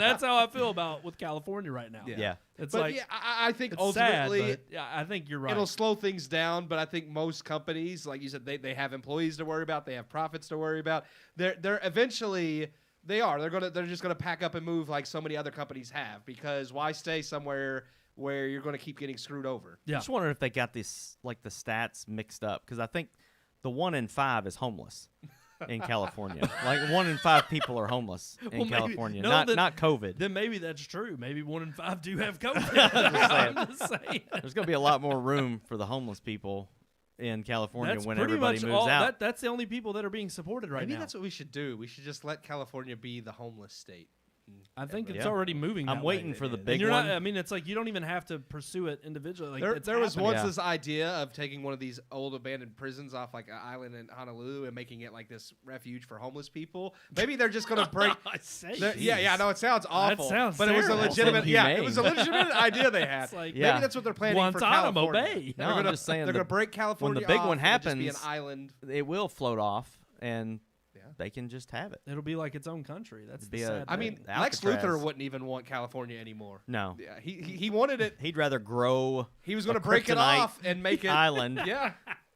that's how I feel with California right now. Yeah. It's But like yeah, I think it's ultimately sad, but yeah, I think you're right. it'll slow things down. But I think most companies, like you said, they have employees to worry about. They have profits to worry about. They're eventually they're just gonna pack up and move like so many other companies have, because why stay somewhere where you're going to keep getting screwed over? Yeah. I just wondering if they got this, like the stats mixed up, because I think the 1 in 5 is homeless in California. Like 1 in 5 people are homeless in Well, maybe- California. no, not then- not COVID. Then maybe that's true. Maybe 1 in 5 do have COVID. I'm just saying. There's going to be a lot more room for the homeless people in California That's when pretty everybody much moves all. out. That's the only people that are being supported right Maybe now. that's what we should do. We should just let California be the homeless state. I think it's Yeah. already moving. I'm that waiting way. for the And big And you're one. not. I mean, it's like you don't even have to pursue it individually. Like There was happening. once Yeah. this idea of taking one of these old abandoned prisons off like an island in Honolulu and making it like this refuge for homeless people. Maybe they're just going to break. I say, Yeah, no, it sounds awful. sounds but it was a terrible. legitimate. Also It was a legitimate idea they had. It's like Yeah. Maybe that's what they're planning Guantanamo for California. Bay. No, They're I'm gonna, just saying they're the- going to break California big one off and it'll just be an happens, island. It will float off, and Yeah. they can just have it. It'll be like its own country. That's It'd the be a- sad I thing. mean, Alcatraz. Lex Luthor wouldn't even want California anymore. No, Yeah, he wanted it. he'd rather grow He was going a to break it kryptonite off and make it. island Yeah,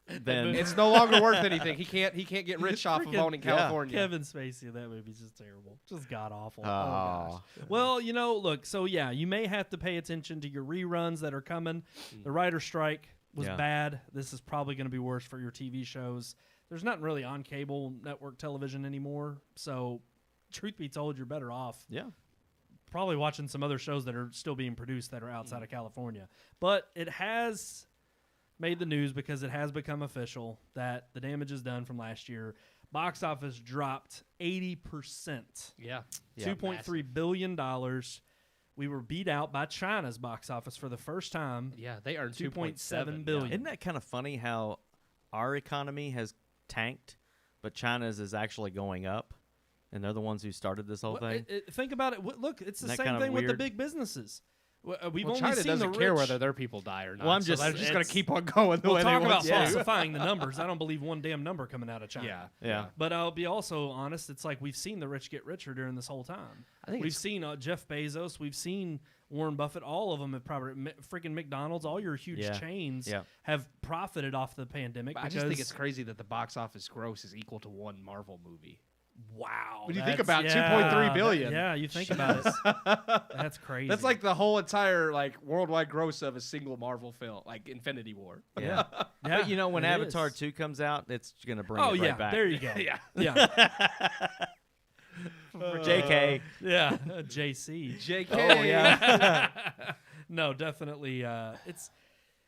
than it's no longer worth anything. He can't get rich off of Freaking- owning California. Kevin Spacey in that movie's just terrible. Just god awful. Oh. Oh gosh. Well, look, so yeah, you may have to pay attention to your reruns that are coming. The writer strike was Yeah. bad. This is probably going to be worse for your TV shows. There's nothing really on cable network television anymore. So, truth be told, you're better off yeah. probably watching some other shows that are still being produced that are outside of California. But it has made the news because it has become official that the damage is done from last year. Box office dropped 80%. Yeah. Yeah. $2.3 billion. We were beat out by China's box office for the first time. Yeah, they earned 2.7 billion. Isn't that kind of funny how our economy has tanked, but China's is actually going up, and they're the ones who started this whole thing? Think about it. Look, it's the Isn't that same kind of thing with the weird? big businesses. We've Well, only China seen doesn't the care rich. whether their people die or not. Well, I'm so just- they're just going it's- to keep on going the We'll way talk they about want to. falsifying the numbers. I don't believe one damn number coming out of China. Yeah. Yeah. But I'll be also honest. It's like we've seen the rich get richer during this whole time. I think We've it's- seen Jeff Bezos. We've seen Warren Buffett. All of them have probably freaking McDonald's. All your huge Yeah. chains Yeah. have profited off the pandemic. But I just think it's crazy that the box office gross is equal to one Marvel movie. wow. When you think that's- about yeah, 2.3 billion. Yeah, you think about it. That's crazy. That's like the whole entire worldwide gross of a single Marvel film, like Infinity War. Yeah. yeah, But when it Avatar is. 2 comes out, it's going to bring Oh it right yeah, back. there you go. Yeah. Yeah. JK. Yeah, JC. JK. Oh, yeah. No, definitely.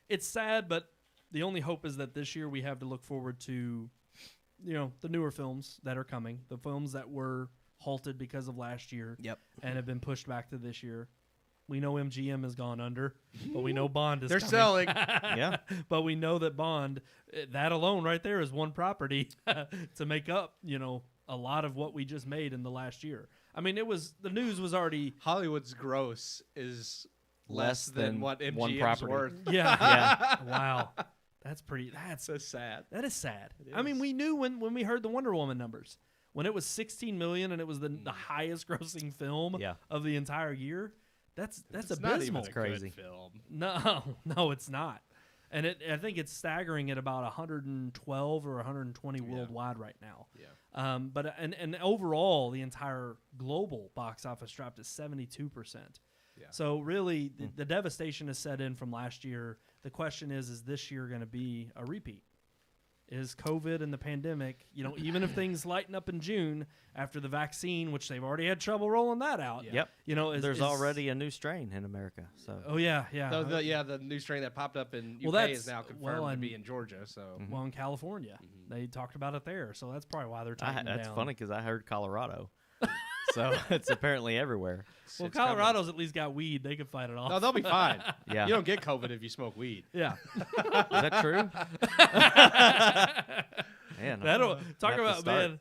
It's sad, but the only hope is that this year we have to look forward to, the newer films that are coming, the films that were halted because of last year, Yep. and have been pushed back to this year. We know MGM has gone under, but we know Bond is They're coming. selling. Yeah. But we know that Bond, that alone right there is one property to make up, a lot of what we just made in the last year. I mean, the news was already. Hollywood's gross is Less less than than what one MGM's property. worth. Yeah. Yeah. Wow. That's So sad. That is sad. It I mean, is. we knew when we heard the Wonder Woman numbers, when it was 16 million and it was the highest grossing film Yeah. of the entire year. That's It's not even abysmal. a good crazy. film. No, it's not. And I think it's staggering at about 112 or 120 worldwide right now. Yeah. But overall, the entire global box office dropped to 72%. Yeah. So really, the devastation is set in from last year. The question is this year going to be a repeat? Is COVID and the pandemic, even if things lighten up in June after the vaccine, which they've already had trouble rolling that out. Yeah. Yep. There's already a new strain in America. So Oh yeah. The new strain that popped up in Well, UK that's- is now confirmed well, to and- be in Georgia. So Well, in California, they talked about it there, so that's probably why they're tightening that's down. funny because I heard Colorado. So it's apparently everywhere. Well, it's coming. Colorado's at least got weed; they can fight it off. No, they'll be fine. Yeah. You don't get COVID if you smoke weed. Yeah, Is that true? Man, that'll I'm talk gonna have to about start. man.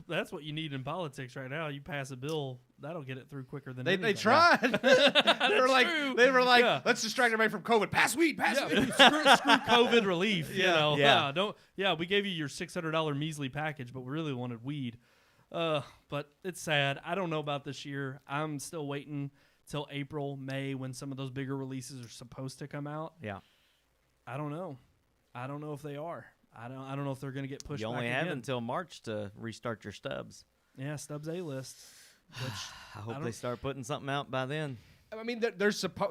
That's what you need in politics right now. You pass a bill, that'll get it through quicker than They anything. tried. they were like, true. yeah. Let's distract everybody from COVID. Pass weed. Pass Yeah, weed. screw COVID relief. Yeah. Yeah. We gave you your $600 measly package, but we really wanted weed. But it's sad. I don't know about this year. I'm still waiting till April, May, when some of those bigger releases are supposed to come out. Yeah. I don't know. I don't know if they are. I don't know if they're going to get pushed. You only back have again. until March to restart your stubs. Yeah, Stubbs A list. Which I hope don't- they start putting something out by then. I mean,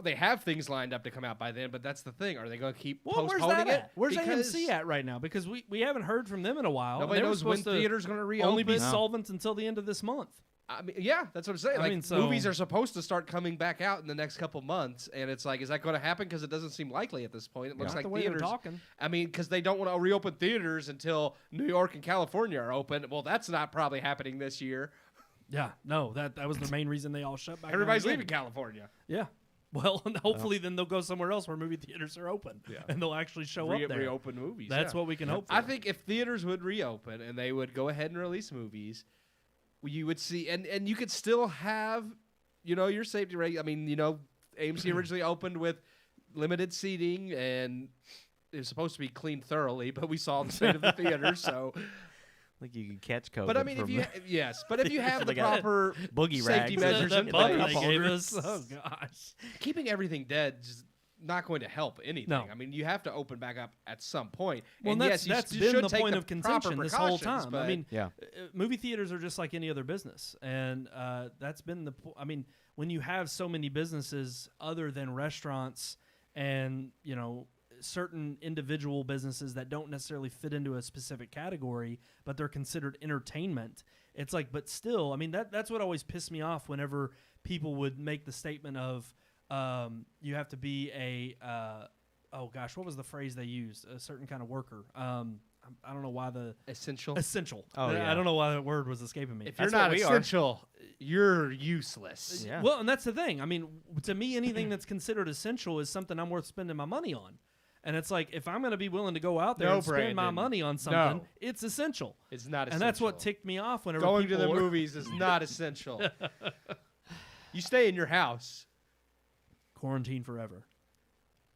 they have things lined up to come out by then, but that's the thing. Are they going to keep Well, where's postponing that it? at? Where's Because AMC at right now? Because we haven't heard from them in a while. nobody They were knows when supposed to theaters going to reopen. only be solvent until the end of this month. I mean, yeah, that's what I'm saying. I Like, mean, so- movies are supposed to start coming back out in the next couple months, and it's like, is that going to happen? Because it doesn't seem likely at this point. It looks Not like the way they're theaters. talking. I mean, because they don't want to reopen theaters until New York and California are open. Well, that's not probably happening this year. Yeah, no, that was the main reason they all shut back. Everybody's down again. leaving California. Yeah. Well, and hopefully then they'll go somewhere else where movie theaters are open, and they'll actually show up there. Reopen movies. That's yeah. what we can hope for. I think if theaters would reopen and they would go ahead and release movies, you would see, and you could still have, your safety rate. I mean, AMC originally opened with limited seating, and it was supposed to be cleaned thoroughly, but we saw the state of the theater, so. Like you can catch COVID. But I mean, if you have the They got proper boogie safety rags. measures that in button place, they gave us. Oh gosh. keeping everything dead is not going to help anything. No. I mean, you have to open back up at some point. Well, and that's yes, you been should the take point the of proper contention this whole precautions, time. but- I mean, Yeah. movie theaters are just like any other business, and that's been the. I mean, when you have so many businesses other than restaurants, and certain individual businesses that don't necessarily fit into a specific category, but they're considered entertainment. It's like, but still, I mean, that's what always pissed me off whenever people would make the statement of, you have to be a, oh gosh, what was the phrase they used? A certain kind of worker. I don't know why the essential. Oh, yeah. I don't know why that word was escaping me. If you're That's what not we are. essential, you're useless. Yeah. Well, and that's the thing. I mean, to me, anything that's considered essential is something I'm worth spending my money on. And it's like, if I'm going to be willing to go out there No, and spend my Brandon. money on something, No. it's essential. It's not essential. And that's what ticked me off whenever Going to people the were- movies is not essential. You stay in your house. quarantine forever.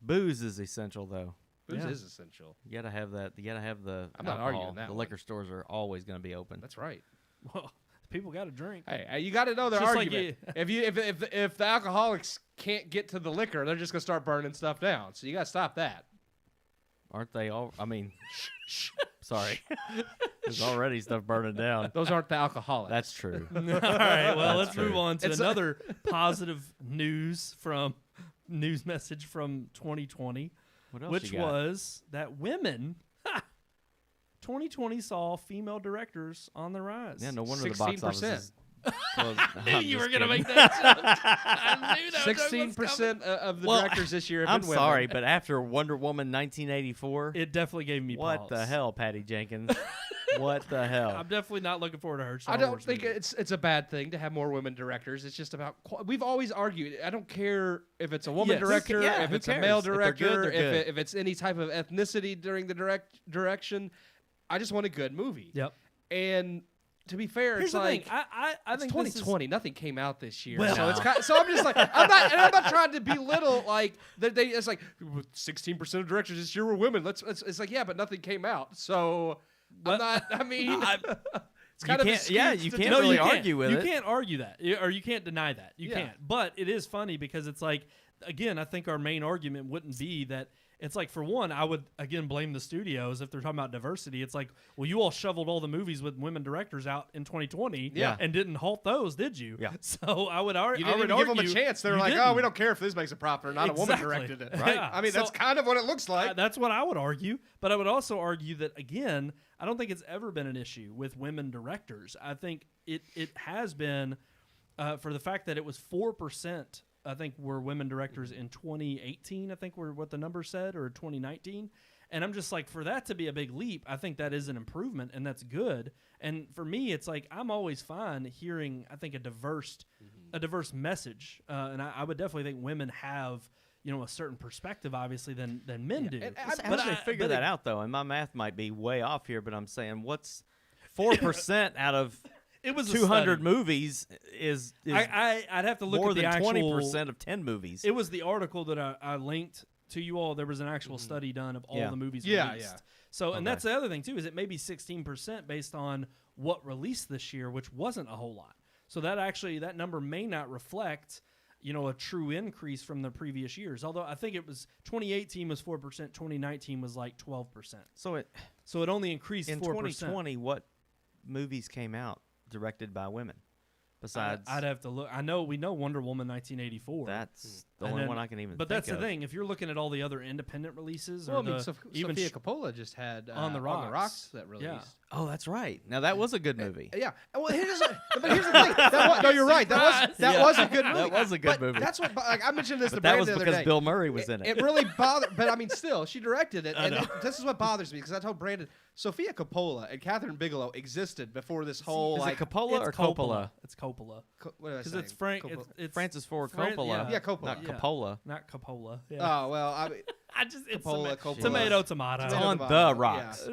Booze is essential, though. Booze Yeah. is essential. You gotta have that. You gotta have the. I'm not alcohol. arguing that The one. liquor stores are always gonna be open. That's right. Well, people got to drink. Hey, you got to know their Just like argument. If the alcoholics can't get to the liquor, they're just gonna start burning stuff down. So you got to stop that. Aren't they all? I mean, sorry. There's already stuff burning down. Those aren't the alcoholics. That's true. All right, well, let's true. move on to It's another positive news message from 2020, What else which you got? was that women. 2020 saw female directors on the rise. Yeah, no wonder the box office 16%. is. Closed. I knew you were going to make that joke. I knew that joke was coming. 16% of the Well, directors this year have I'm been women. sorry, but after Wonder Woman 1984, It definitely gave me what pause. the hell, Patty Jenkins? What the hell? I'm definitely not looking forward to her. Star I don't Wars think movie. it's a bad thing to have more women directors. It's just about we've always argued. I don't care if it's a woman Yes. director, Yeah, if who it's a cares? male If they're good, director, they're good. if it's any type of ethnicity during the direction. I just want a good movie. Yep. And to be fair, Here's it's the like thing. I it's think this is 2020. Nothing came out this year, Well- so it's so I'm just like I'm not trying to belittle like it's like 16% of directors this year were women. It's like yeah, but nothing came out, so I'm not. I mean, it's kind of a skewed you statistic. can't No, really you can't. argue with you it. can't argue that, or you can't deny that. You Yeah. can't. But it is funny because it's like, again, I think our main argument wouldn't be that. It's like, for one, I would, again, blame the studios if they're talking about diversity. It's like, well, you all shoveled all the movies with women directors out in 2020 Yeah. and didn't halt those, did you? Yeah. So I would argue. You didn't even give them a chance. They were like, "Oh, we don't care if this makes a profit or not. A woman Exactly. directed it." Right. Right? I mean, So- that's kind of what it looks like. That's what I would argue. But I would also argue that, again, I don't think it's ever been an issue with women directors. I think it has been for the fact that it was 4%, I think, were women directors in 2018, I think were what the number said, or 2019. And I'm just like, for that to be a big leap, I think that is an improvement, and that's good. And for me, it's like, I'm always fine hearing, I think, a diverse message. And I would definitely think women have, a certain perspective, obviously, than men do. And How But did they figure that out, though? And my math might be way off here, but I'm saying what's 4% out of It was a 200 study. movies is I'd have to look more at the than actual 20% of 10 movies. It was the article that I linked to you all. There was an actual study done of all Yeah. the movies Yeah, released. yeah. So, and Okay. that's the other thing too, is it may be 16% based on what released this year, which wasn't a whole lot. So that number may not reflect, a true increase from the previous years. Although I think it was 2018 was 4%, 2019 was like 12%. So So it only increased in 4%. 2020, what movies came out directed by women? Besides, I'd have to look. We know Wonder Woman 1984. that's the only one I can even. But think that's the of. thing. If you're looking at all the other independent releases, Well, or even Sofia Coppola just had On the Rocks. that released. Yeah. Oh, that's right. Now that was a good movie. Yeah. Well, here's the thing. No, you're right. That was a good movie. That was a good But movie. That's what I mentioned this to But that Brandon was the other because day. Bill Murray was in it. It really bothered, but I mean, still, she directed it, and know. this is what bothers me because I told Brandon, Sofia Coppola and Catherine Bigelow existed before this whole Is like. it Coppola or Coppola? It's Coppola. What am I Because saying? it's Frank. Coppola. It's Francis Ford Fran- Coppola. Yeah, Coppola. Not Yeah. Coppola. not Coppola. Yeah. Oh well, I mean, I just it's Coppola. tomato. It's Tomato on tomato, the rocks.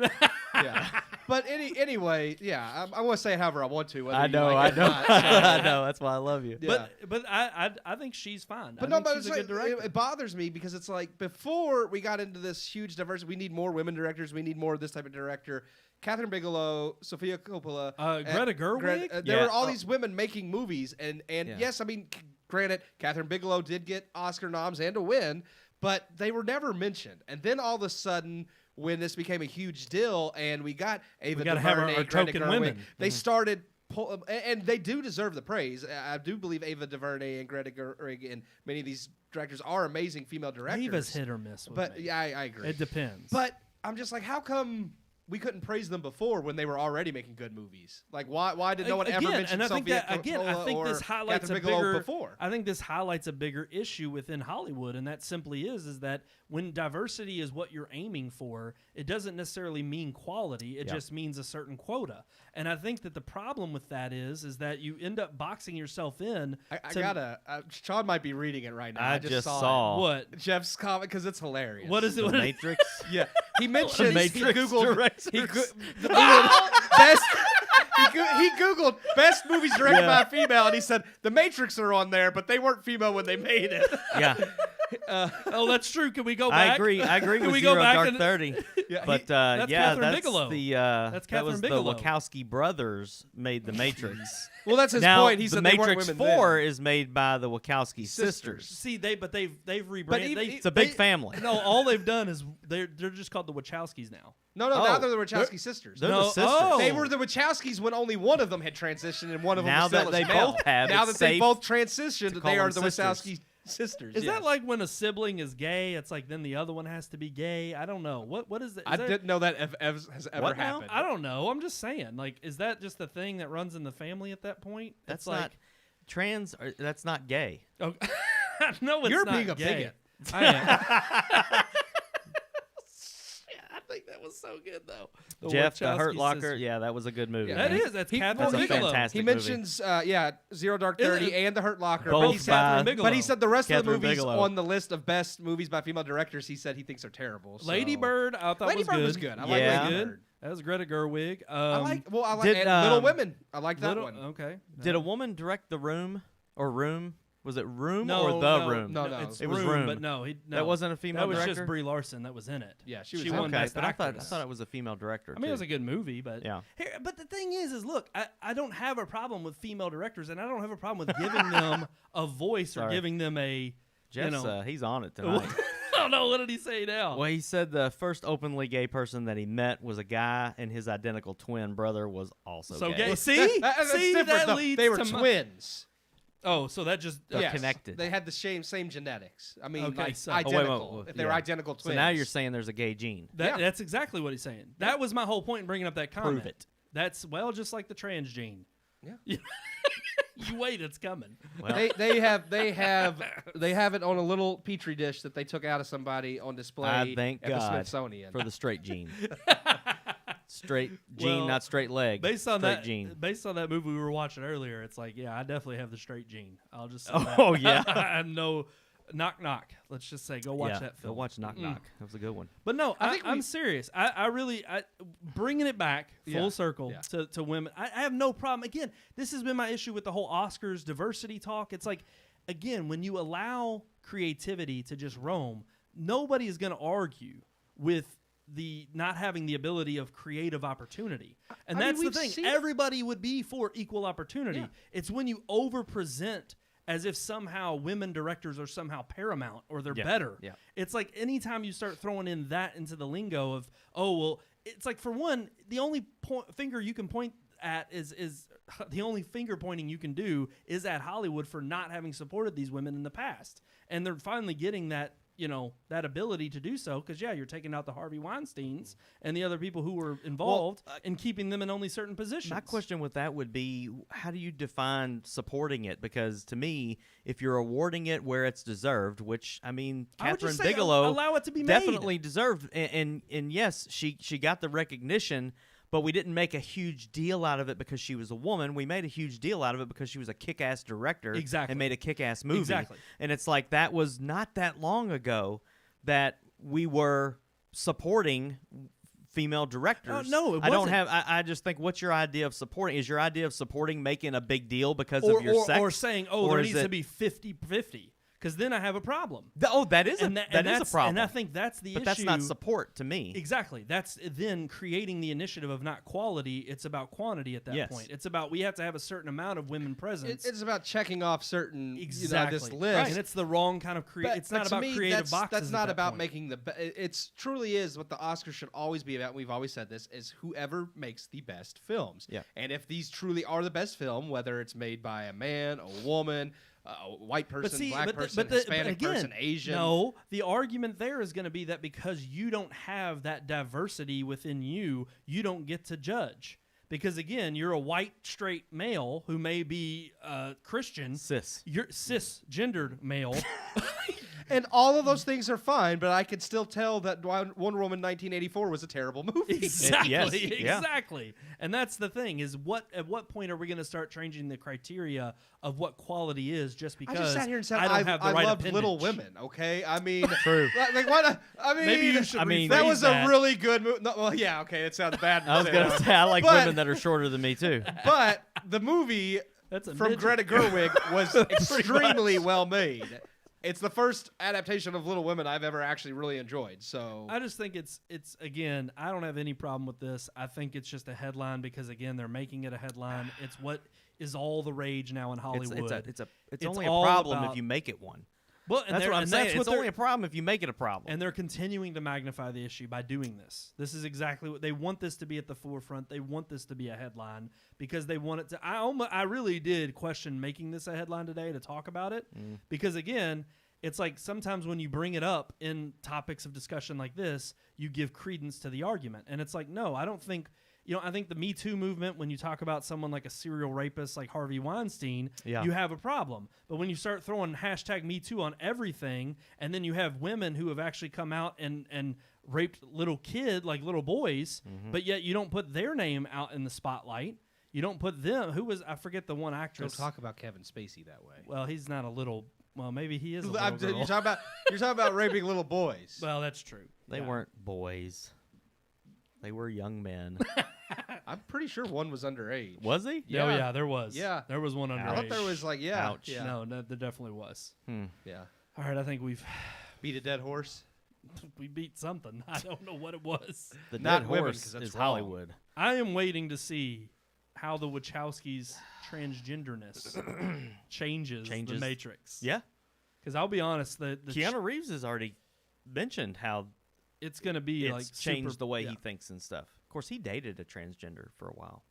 Yeah. But anyway, yeah, I want to say it however I want to. whether I you know. like it or not, so- I know. That's why I love you. Yeah. But I think she's fine. But I no, think but she's it's a good like, director. it bothers me because it's like before we got into this huge diversity, we need more women directors. We need more of this type of director. Catherine Bigelow, Sofia Coppola, Greta Gerwig? there Yeah. were all these women making movies, and Yeah. yes, I mean, granted, Catherine Bigelow did get Oscar noms and a win, but they were never mentioned. And then all of a sudden, when this became a huge deal, and we got Ava gotta have DuVernay, our Greta token Gerwig, women. they started. And they do deserve the praise. I do believe Ava DuVernay and Greta Gerwig and many of these directors are amazing female directors. Eva's hit or miss with But me. yeah, I agree. It depends. But I'm just like, how come we couldn't praise them before when they were already making good movies? Like, why did no one ever mention and I think Sofia that again, Coppola I think or this highlights Catherine a Bigelow bigger. before? I think this highlights a bigger issue within Hollywood, and that simply is that when diversity is what you're aiming for, it doesn't necessarily mean quality. It just means a certain quota. And I think that the problem with that is that you end up boxing yourself in. I gotta. Sean might be reading it right now. I I just just saw saw. What? it. Jeff's comment because it's hilarious. What is it? The What is- Matrix. Yeah, he mentioned he Matrix googled directors. the best. He googled best movies directed by a female, and he said the Matrix are on there, but they weren't female when they made it. Yeah, Oh, that's true. Can we go back? I agree. I agree Can with we go Zero back Dark and- 30. Yeah, But That's yeah, Catherine that's Bigelow. the That's that was Catherine the Bigelow. Wachowski brothers made the Matrix. well, that's his now point. He the said they Matrix weren't women 4 then. is made by the Wachowski sisters. See, they've rebranded. But even- It's a big family. No, all they've done is they're just called the Wachowskis now. No, now Oh, they're the Wachowski sisters. They're No, the sisters. oh. They were the Wachowskis when only one of them had transitioned and one of them Now was still that they as male. both have, now it's that they safe both transitioned, to call they are them the sisters. Wachowski sisters. Is yes. that like when a sibling is gay? It's like then the other one has to be gay. I don't know. What is that? I didn't know that has ever What now? happened. I don't know. I'm just saying. Like, is that just the thing that runs in the family at that point? That's It's like, not trans. That's not gay. Oh, no, it's You're not being a gay. bigot. I am. I think that was so good though. Jeff, the Wachowski Hurt Locker. sisters. Yeah, that was a good movie. Yeah. That is. That's He- Catherine That's a Bigelow. fantastic He movie. mentions, Zero Dark Is it- 30 and The Hurt Locker. Both But he, by- said, Catherine Bigelow. but he said the rest of the Catherine movies Bigelow. on the list of best movies by female directors, he said he thinks are terrible. So. Lady Bird, I thought Lady was Bird good. was good. I like Yeah. Lady good. Bird. That was Greta Gerwig. I like Did, and Little um, Women. I like that Little- one. Okay. Did a woman direct The Room or Room? Was it Room no, or The no, Room? No, It's It was Room, Room. but no, no. That wasn't a female That was director. just Brie Larson that was in it. Yeah, she was She in won it. Okay, Best but I Actress. thought it was a female director. I mean, it was too. a good movie, but Yeah. But the thing is look, I don't have a problem with female directors, and I don't have a problem with giving them a voice or Sorry. giving them a. Jeff's, know. he's on it tonight. I don't know, what did he say now? Well, he said the first openly gay person that he met was a guy, and his identical twin brother was also So gay. gay. See, That's see, different, that though. leads They were to my- twins. Oh, so that just They're Yes, connected. They had the same genetics. I mean, Okay, like so- identical. wait, If they were yeah. identical twins. So now you're saying there's a gay gene. that, Yeah. that's exactly what he's saying. That was my whole point in bringing up that comment. Prove it. That's just like the trans gene. Yeah. You wait, it's coming. Well, they have it on a little petri dish that they took out of somebody on display I thank at the God Smithsonian. for the straight gene. Straight gene, Well, not straight leg. Based on straight that, gene. based on that movie we were watching earlier, it's like, yeah, I definitely have the straight gene. I'll just say Oh, that. yeah. I know. Knock knock. Let's just say, go watch yeah, that film. Go watch Knock Knock. That was a good one. But no, I think I'm serious. I really bringing it back full Yeah, circle yeah. to women. I have no problem. Again, this has been my issue with the whole Oscars diversity talk. It's like, again, when you allow creativity to just roam, nobody is going to argue with the not having the ability of creative opportunity. And I mean, that's the we've thing. seen- Everybody would be for equal opportunity. Yeah. It's when you over-present as if somehow women directors are somehow paramount or they're Yeah, better. yeah. It's like anytime you start throwing in that into the lingo of, oh, well, it's like, for one, the only finger you can point at is the only finger pointing you can do is at Hollywood for not having supported these women in the past, and they're finally getting that. That ability to do so, because you're taking out the Harvey Weinsteins and the other people who were involved and keeping them in only certain positions. My question with that would be, how do you define supporting it? Because to me, if you're awarding it where it's deserved, which I mean, Catherine Bigelow allow it to be definitely deserved, and yes, she got the recognition. But we didn't make a huge deal out of it because she was a woman. We made a huge deal out of it because she was a kick-ass director and made a kick-ass movie. Exactly. And it's like that was not that long ago that we were supporting female directors. No, it wasn't. I just think, what's your idea of supporting? Is your idea of supporting making a big deal because of your sex? Or saying, there needs to be 50-50. Because then I have a problem. That is a problem. And I think that's the issue. But that's not support to me. Exactly. That's then creating the initiative of not quality. It's about quantity at that point. It's about we have to have a certain amount of women presence. It's about checking off certain this list. Right. And it's the wrong kind of it's not about creative boxes. That's not about making the it's truly is what the Oscars should always be about. We've always said this is whoever makes the best films. Yeah. And if these truly are the best film, whether it's made by a man, a woman, a white person, black person, Hispanic person, Asian. No, the argument there is going to be that because you don't have that diversity within you, you don't get to judge. Because again, you're a white straight male who may be Christian. You're cisgendered male. And all of those things are fine, but I could still tell that Wonder Woman 1984 was a terrible movie. Exactly. And that's the thing is at what point are we going to start changing the criteria of what quality is just because I just sat here and said I don't have the right loved appendage. Little Women, okay? I mean, True. Like what? Maybe you should rephrase that was that. a really good movie. No, well, yeah, okay, it sounds bad. I was going to say, I like women that are shorter than me, too. But the movie from Greta Gerwig was extremely well made. It's the first adaptation of Little Women I've ever actually really enjoyed. So I just think it's again, I don't have any problem with this. I think it's just a headline because again, they're making it a headline. It's what is all the rage now in Hollywood. It's only a problem if you make it one. Well, and that's what I'm saying. It's only a problem if you make it a problem. And they're continuing to magnify the issue by doing this. This is exactly what they want this to be at the forefront. They want this to be a headline because they want it to. I really did question making this a headline today to talk about it because again, it's like sometimes when you bring it up in topics of discussion like this, you give credence to the argument, and it's like no, I don't think. I think the Me Too movement, when you talk about someone like a serial rapist like Harvey Weinstein, you have a problem. But when you start throwing hashtag Me Too on everything, and then you have women who have actually come out and raped little boys, but yet you don't put their name out in the spotlight. You don't put them. I forget the one actress. Don't talk about Kevin Spacey that way. Well, he's not a little. Well, maybe he is a little girl. You're talking about raping little boys. Well, that's true. They weren't boys. They were young men. I'm pretty sure one was underage. Was he? Yeah. Oh, yeah, there was. Yeah. There was one underage. I thought there was Ouch. Yeah. No, there definitely was. Yeah. All right, I think we've beat a dead horse. We beat something. I don't know what it was. The Not dead women, horse 'cause that's is wrong. Hollywood. I am waiting to see how the Wachowskis' transgenderness changes the Matrix. Yeah. Because I'll be honest, the Keanu Reeves has already mentioned how it's going to be it's changed the way he thinks and stuff. Of course, he dated a transgender for a while.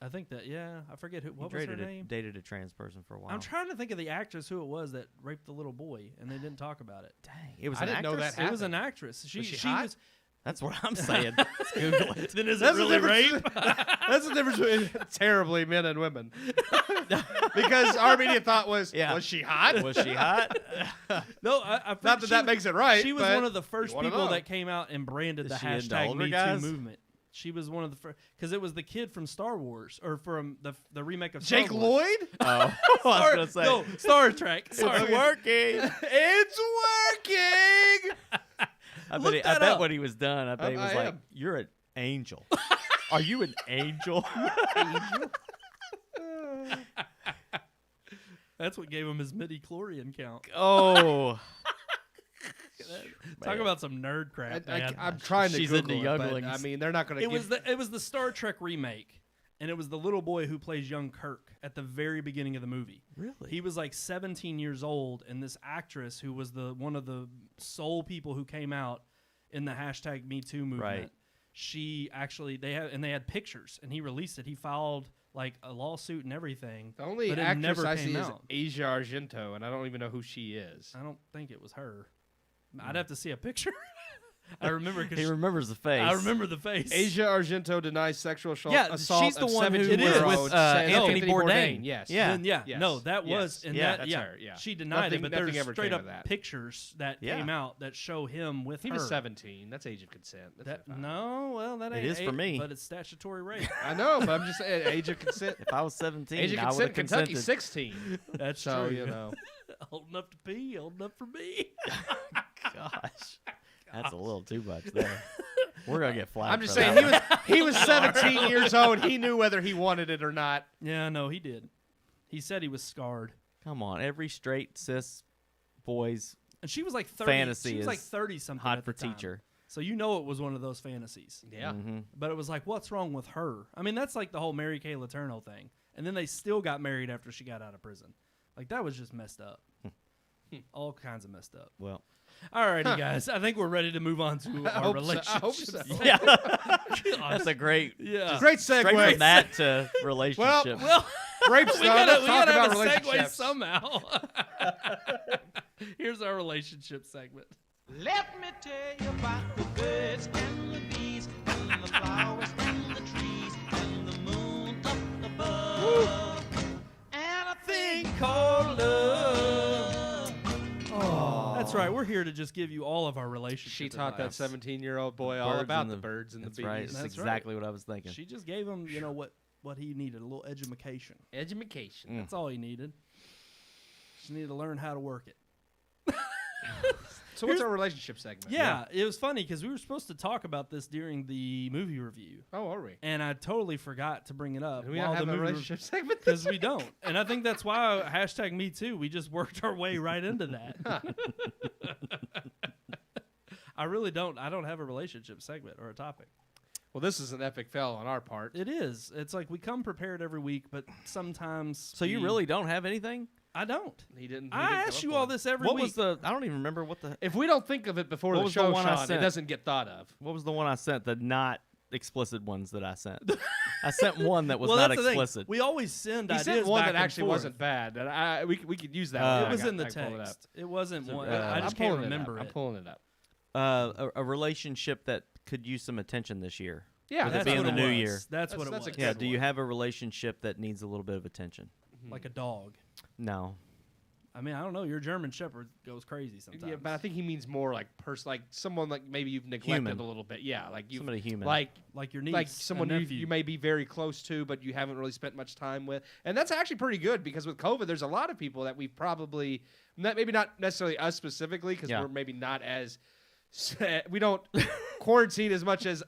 I think that, I forget what was her name. Dated a trans person for a while. I'm trying to think of the actress who it was that raped the little boy, and they didn't talk about it. Dang, it was I an didn't know actress? that It was an actress. She hot? was. That's what I'm saying. Let's Google it. Then is it really rape? That's the difference between terribly men and women. Because our immediate thought was she hot? Was she hot? No, I think Not that makes it right. She was but one of the first you wanna people know. that came out and branded the Is she into hashtag older Me guys? Too movement. She was one of the first because it was the kid from Star Wars or from the remake of Star Jake Wars. Lloyd? Oh, I was going to say. No, Star Trek. Sorry. It's working. It's working. I bet when he was done, I bet he was I like, am. "You're an angel. Are you an angel?" That's what gave him his midi-chlorian count. Oh, Talk about some nerd crap, man. I'm trying to She's Google into it, but, younglings. I mean, they're not going to It was the Star Trek remake, and it was the little boy who plays young Kirk at the very beginning of the movie. really? He was like 17 years old, and this actress who was one of the sole people who came out in the hashtag Me Too movement. Right. she actually they had pictures, and he released it. He filed like a lawsuit and everything. The only but it actress never I came see out. is Asia Argento, and I don't even know who she is. I don't think it was her. I'd have to see a picture. I remember because He remembers the face. I remember the face. Asia Argento denies sexual assault. Yeah, assault she's the of one who 17-year-old was with Anthony Anthony Bourdain. Yes. Yeah. Then, yeah, Yes. no, that Yes. was, and Yeah, that, that's yeah, her, yeah. she denied it, but Nothing there's ever straight came up of that. pictures that Yeah. came out that show him with He her. was 17. That's age of consent. That's fine. No, well, that It ain't is for me. but it's statutory rape. I know, but I'm just saying age of consent. If I was 17, Age of I would have consent, consented. Kentucky's 16. That's So, true. you know. Old enough to pee, old enough for me. Gosh, that's a little too much there. We're gonna get flagged. I'm just for saying that he was 17 years old. He knew whether he wanted it or not. Yeah, no, he did. He said he was scarred, Come on, every straight cis boy's and she was like 30. Fantasy she was like is 30 something. hot at for the time. teacher. So you know it was one of those fantasies. Yeah. Mhm. But it was like, what's wrong with her? I mean, that's like the whole Mary Kay Letourneau thing. And then they still got married after she got out of prison. Like, that was just messed up. All kinds of messed up. Well, Alrighty, guys. I think we're ready to move on to our hope so. relationship. I hope so. yeah, that's a great. Yeah. Great Straight segue. from that to relationship. Well, Grape's we done. gotta, Let's we talk gotta about have a segue relationships. somehow. Here's our relationship segment. Let me tell you about the birds and the bees and the flowers and the trees and the moon up above and a thing called love. That's right. We're here to just give you all of our relationship She taught that advice. 17-year-old boy all Birds about and the birds and the That's bees. right. That's That's right. exactly what I was thinking. She just gave him, you know, what he needed, a little education. Education. That's all he needed. Just needed to learn how to work it. So what's our relationship segment? Yeah, it was funny because we were supposed to talk about this during the movie review, Oh, are we? and I totally forgot to bring it up. Do we while not have the a movie relationship segment? because we don't, and I think that's why #MeToo. We just worked our way right into that. I really don't. I don't have a relationship segment or a topic. Well, this is an epic fail on our part. It is. It's like we come prepared every week, but sometimes. So you really don't have anything? I don't. He didn't. I ask you all this every What week. was the? I don't even remember what the. If we don't think of it before What the was the show, one I Sean, it sent? doesn't get thought of. What was the one I sent? The not explicit ones that I sent. I sent one that was well, not that's the thing. explicit. We always send He ideas sent one back that and actually forth. wasn't bad. And we could use that. Uh, one. It was I in the I can pull it up. text. It wasn't one. uh, I I'm just can't pulling remember it. Up. it. I'm pulling it up. A relationship that could use some attention this year. Yeah, With it That's being what the it new was. year. That's what it That's was. a Yeah. good Do you one. have a relationship that needs a little bit of attention? Like a dog. No. I mean, I don't know. Your German Shepherd goes crazy sometimes. Yeah, but I think he means more like like someone like maybe you've neglected Human. a little bit. Yeah, like you Somebody human. like like your niece, like someone a you, nephew. you may be very close to, but you haven't really spent much time with. And that's actually pretty good because with COVID, there's a lot of people that we've probably maybe not necessarily us specifically because Yeah. we're maybe not as we don't quarantine as much as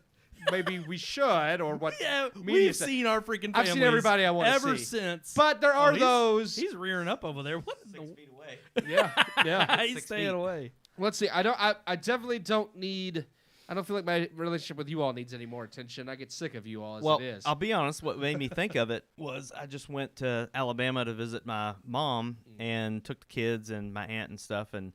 maybe we should or what. Yeah, media we've said. seen our freaking. I've seen families everybody I wanna ever see. since. But there are he's- those. He's rearing up over there. What? in the- feet away. Yeah, yeah. he's 6 staying feet. away. Let's see. I definitely don't need. I don't feel like my relationship with you all needs any more attention. I get sick of you all as Well, it is. I'll be honest. What made me think of it was I just went to Alabama to visit my mom and took the kids and my aunt and stuff, and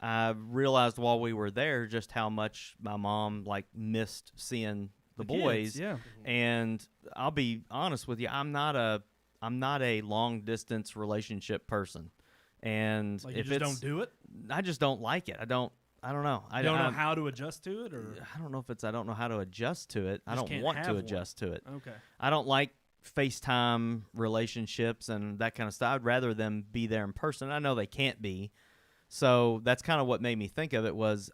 I realized while we were there just how much my mom missed seeing the boys. Kids, yeah. And I'll be honest with you, I'm not a long distance relationship person, and Like you if just it's, don't do it. I just don't like it. I don't know. I don't know how to adjust to it, or I don't know if it's I don't know how to adjust to it. I Just don't can't want have to one. adjust to it. okay. I don't like FaceTime relationships and that kind of stuff. I'd rather them be there in person. I know they can't be. So that's kind of what made me think of it was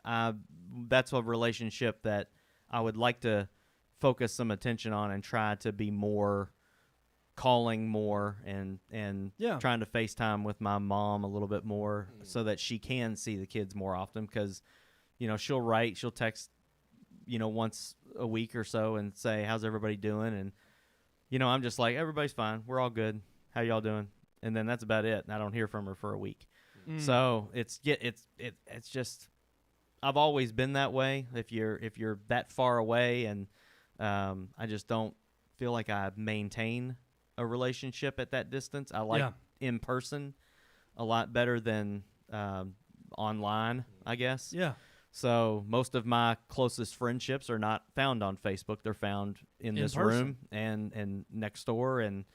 that's a relationship that I would like to focus some attention on and try to be more calling more and Yeah. trying to FaceTime with my mom a little bit more so that she can see the kids more often because, she'll text, once a week or so and say, how's everybody doing? And, I'm just like, everybody's fine. We're all good. How y'all doing? And then that's about it. And I don't hear from her for a week. So it's just, I've always been that way. If you're that far away and I just don't feel like I maintain a relationship at that distance. I like in person a lot better than online, I guess. Yeah. So most of my closest friendships are not found on Facebook. They're found in this person. room and next door, and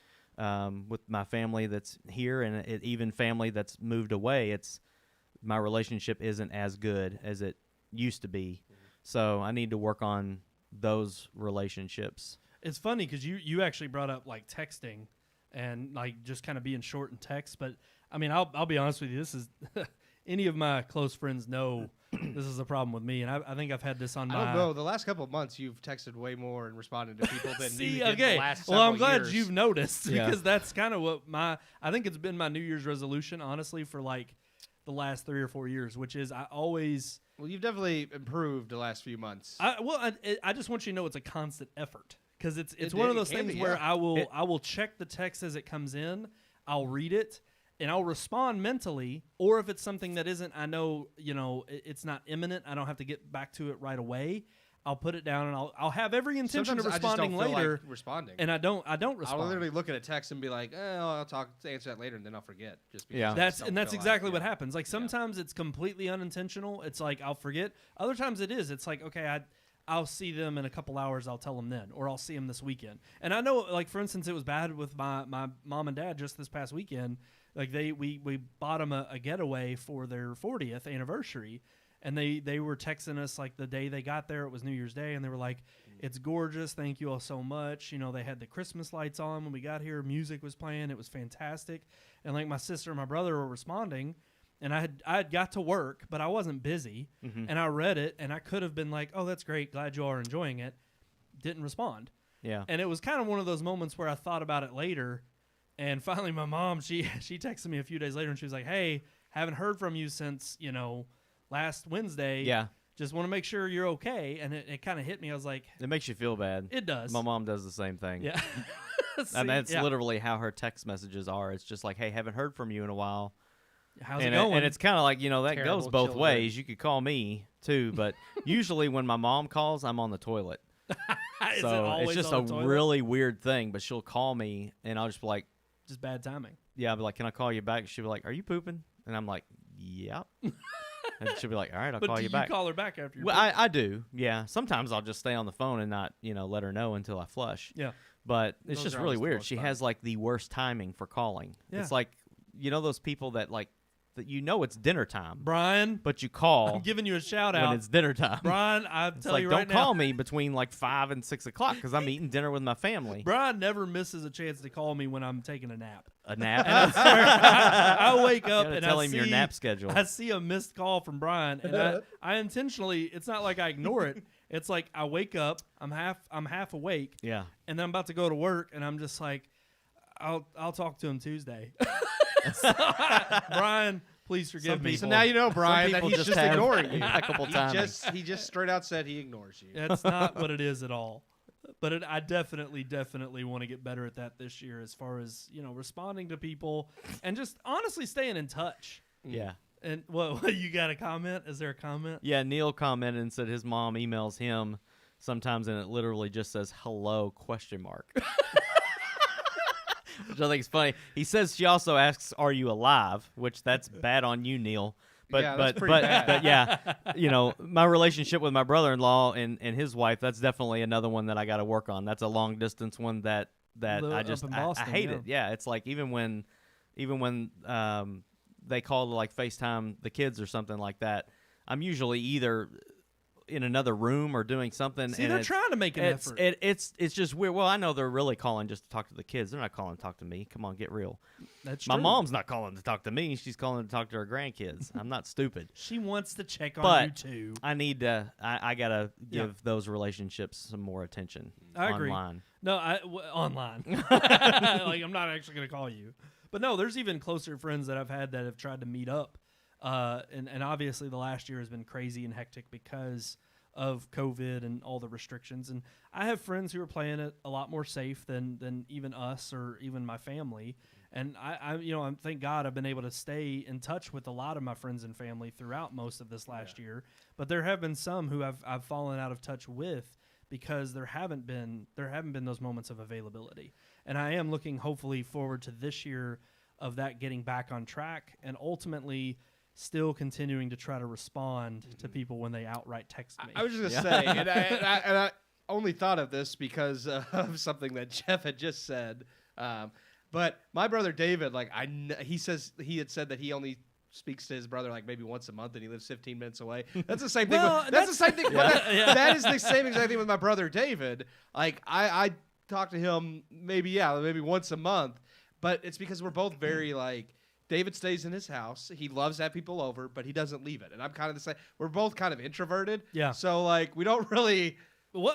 with my family that's here, and even family that's moved away. My relationship isn't as good as it used to be. So I need to work on those relationships. It's funny because you actually brought up like texting and like just kind of being short in text. But I mean, I'll be honest with you. This is any of my close friends know this is a problem with me, and I think I've had this on my. I don't know. The last couple of months, you've texted way more and responded to people than See, you did okay. the last Well, I'm several glad years. you've noticed Yeah. because that's kind of what I think it's been my New Year's resolution, honestly, for like the last 3 or 4 years, which is I always. Well, you've definitely improved the last few months. I just want you to know it's a constant effort because it's one of those can things be, where yeah. I will check the text as it comes in, I'll read it, and I'll respond mentally. Or if it's something that isn't, I know it's not imminent, I don't have to get back to it right away. I'll put it down and I'll have every intention Sometimes of I just don't responding feel later, like responding. and I don't respond. I'll literally look at a text and be like, I'll answer that later, and then I'll forget. Just because Yeah. I That's just don't feel exactly like, what happens. Like sometimes it's completely unintentional. It's like I'll forget. Other times it is. It's like okay, I'll see them in a couple hours. I'll tell them then, or I'll see them this weekend. And I know, like for instance, it was bad with my mom and dad just this past weekend. Like we bought them a getaway for their 40th anniversary, and they were texting us like the day they got there. It was New Year's Day, and they were like, "It's gorgeous. Thank you all so much." They had the Christmas lights on when we got here. Music was playing. It was fantastic. And like my sister and my brother were responding, and I had got to work, but I wasn't busy. Mm-hmm. And I read it, and I could have been like, "Oh, that's great. Glad you all are enjoying it." Didn't respond. Yeah. And it was kind of one of those moments where I thought about it later. And finally, my mom, she texted me a few days later, and she was like, "Hey, haven't heard from you since, last Wednesday. Yeah. Just want to make sure you're okay." And it kind of hit me. I was like, It makes you feel bad. it does. My mom does the same thing. Yeah. And that's yeah. literally how her text messages are. It's just like, hey, haven't heard from you in a while. How's and it going? and it's kind of like, that Terrible goes both children. ways. You could call me too, but usually when my mom calls, I'm on the toilet. Is it So always it's just on a the toilet? really weird thing, but she'll call me and I'll just be like, Just bad timing. yeah, I'll be like, can I call you back? She'll be like, are you pooping? And I'm like, yep. And she'll be like, all right, I'll But call do you back. call her back after you're Well, I do, yeah. Sometimes I'll just stay on the phone and not, let her know until I flush. Yeah. But it's Those just are really always the weird. most She fun. has like the worst timing for calling. Yeah. It's like, those people that like, that it's dinner time, Brian, but you call I'm giving you a shout when out. it's dinner time. Brian, I It's tell like, you don't right call now, me between like 5 and 6 o'clock because I'm eating dinner with my family. Brian never misses a chance to call me when I'm taking a nap. A nap. And I swear, I wake You up gotta and tell I him see your nap schedule. I see a missed call from Brian, and I intentionally. It's not like I ignore it. It's like I wake up, I'm half awake, Yeah. and then I'm about to go to work, and I'm just like, I'll talk to him Tuesday. So, Brian, please forgive me. So now you know, Brian, that people he's just just have ignoring you. impeccable timing. He just straight out said he ignores you. That's not what it is at all. But I definitely want to get better at that this year, as far as responding to people and just honestly staying in touch. Yeah. And what you got a comment? Is there a comment? Yeah, Neil commented and said his mom emails him sometimes and it literally just says hello ? Which I think is funny. He says she also asks, "Are you alive?" Which that's bad on you, Neil. But Yeah, but that's pretty but bad. but yeah, my relationship with my brother-in-law and his wife, that's definitely another one that I got to work on. That's a long distance one that I Up just in I Boston, hate yeah. it. Yeah, it's like even when they call to like FaceTime the kids or something like that, I'm usually either in another room or doing something. See, and they're it's- trying to make an it's effort. it's just weird. Well, I know they're really calling just to talk to the kids. They're not calling to talk to me. Come on, get real. That's My true. mom's not calling to talk to me. She's calling to talk to her grandkids. I'm not stupid. She wants to check on But you too. I need to. I gotta Yeah. give those relationships some more attention. I agree. Online. No, online. Like I'm not actually going to call you. But no, there's even closer friends that I've had that have tried to meet up. And obviously the last year has been crazy and hectic because of COVID and all the restrictions. And I have friends who are playing it a lot more safe than even us or even my family. And I thank God I've been able to stay in touch with a lot of my friends and family throughout most of this last year. But there have been some who I've fallen out of touch with because there haven't been those moments of availability. And I am looking hopefully forward to this year of that getting back on track and ultimately still continuing to try to respond to people when they outright text me. I was just gonna say, and I only thought of this because of something that Jeff had just said. But my brother David, like he had said that he only speaks to his brother like maybe once a month, and he lives 15 minutes away. That's the same thing. That's the same thing. That is the same exact thing with my brother David. Like I talk to him maybe once a month, but it's because we're both very like. David stays in his house. He loves to have people over, but he doesn't leave it. And I'm kind of the same. We're both kind of introverted. Yeah. So like we don't really. Well,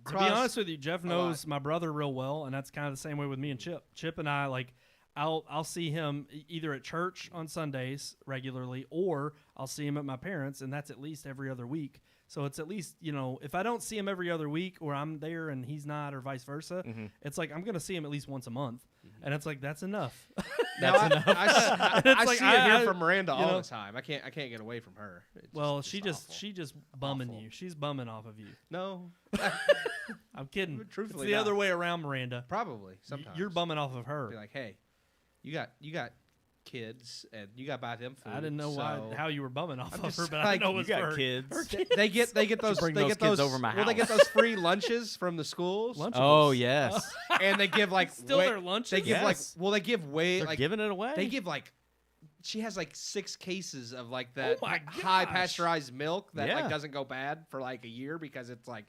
to be honest with you, Jeff knows my brother real well, and that's kind of the same way with me and Chip. Chip and I, like, I'll see him either at church on Sundays regularly, or I'll see him at my parents', and that's at least every other week. So it's at least, if I don't see him every other week, or I'm there and he's not, or vice versa, it's like I'm going to see him at least once a month. And it's like, that's enough. That's enough. I see it here from Miranda all the time. I can't get away from her. She just bumming you. She's bumming off of you. No. I'm kidding. Truthfully, it's the other way around, Miranda. Probably. Sometimes. You're bumming off of her. Be like, hey, you got kids and you got to buy them food. I didn't know how you were bumming off of her, but like, I know it's you got her. kids. Her kids. They get those kids over my house. Well, they get those free lunches from the schools. Lunchables. Oh yes, and they give like still their lunches. They give they give way they're like giving it away. They give like she has like 6 cases of like that Oh my high gosh. pasteurized milk that Yeah. like doesn't go bad for like a year because it's like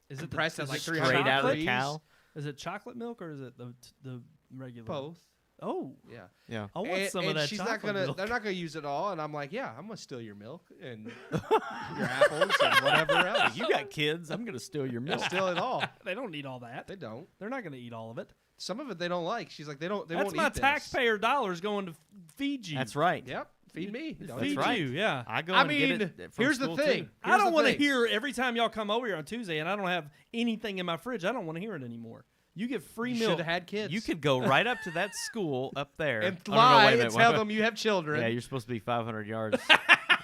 Is it compressed at like 300 straight out of the degrees. cow? Is it chocolate milk or is it the regular? Both. Oh, Yeah. Yeah. I want some of that she's chocolate not gonna. milk. They're not gonna use it all, and I'm like, yeah, I'm gonna steal your milk and your apples and whatever else. You got kids. I'm gonna steal your milk. Steal it all. They don't need all that. They don't. They're not going to eat all of it. Some of it they don't like. She's like, they That's won't my eat this. taxpayer dollars going to feed you. That's right. Yep. Feed me. Don't feed eat right. you. Yeah. I go. I and mean, get it from here's the school, thing. too. I don't want to hear every time y'all come over here on Tuesday, and I don't have anything in my fridge. I don't want to hear it anymore. You get free You milk. should have had kids. You could go right up to that school up there and Oh, no, lie wait a and minute, tell wait. them you have children. Yeah, you're supposed to be 500 yards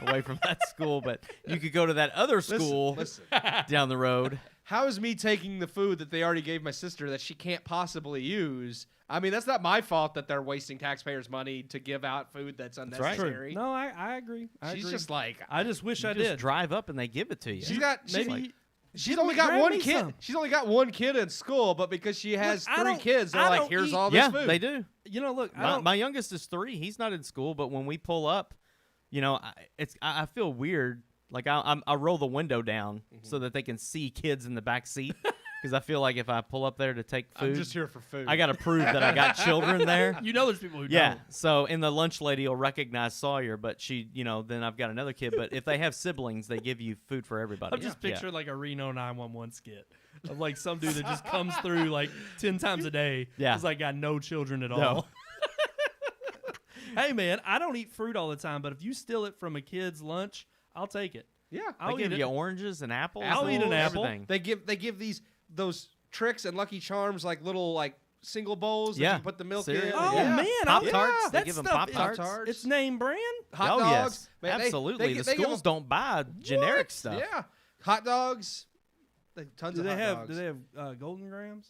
away from that school, but you could go to that other school Listen. down the road. How is me taking the food that they already gave my sister that she can't possibly use? I mean, that's not my fault that they're wasting taxpayers' money to give out food that's right. unnecessary. No, I agree. She's just like, I just wish I You just did. drive up and they give it to you. She's only got grab one me kid. some. She's only got one kid in school, but because she has I 3 don't- kids, they're I like, don't here's eat- all this Yeah, food. they do. Look, My youngest is 3. He's not in school, but when we pull up, I feel weird. Like I roll the window down so that they can see kids in the back seat because I feel like if I pull up there to take food, I'm just here for food. I got to prove that I got children there. there's people who Yeah. don't. So, and the lunch lady will recognize Sawyer, but she, then I've got another kid. But if they have siblings, they give you food for everybody. I'm just picturing like a Reno 911 skit of like some dude that just comes through like 10 times a day. Yeah. He's like got no children at No. all. Hey man, I don't eat fruit all the time, but if you steal it from a kid's lunch, I'll take it. yeah. I'll They give eat you it. oranges and apples. I'll eat an and apple. everything. They give those tricks and Lucky Charms like little like single bowls that Yeah. you put the milk Cereal. in. Oh Yeah. man, Pop-Tarts, yeah. they That give 'em stuff is- Pop-Tarts. It's name brand. Hot oh dogs. yes, Man, they- absolutely. they the give schools 'em- don't buy generic stuff. Yeah. Hot dogs. Tons Do of they hot have? dogs. Do they have Golden Grams?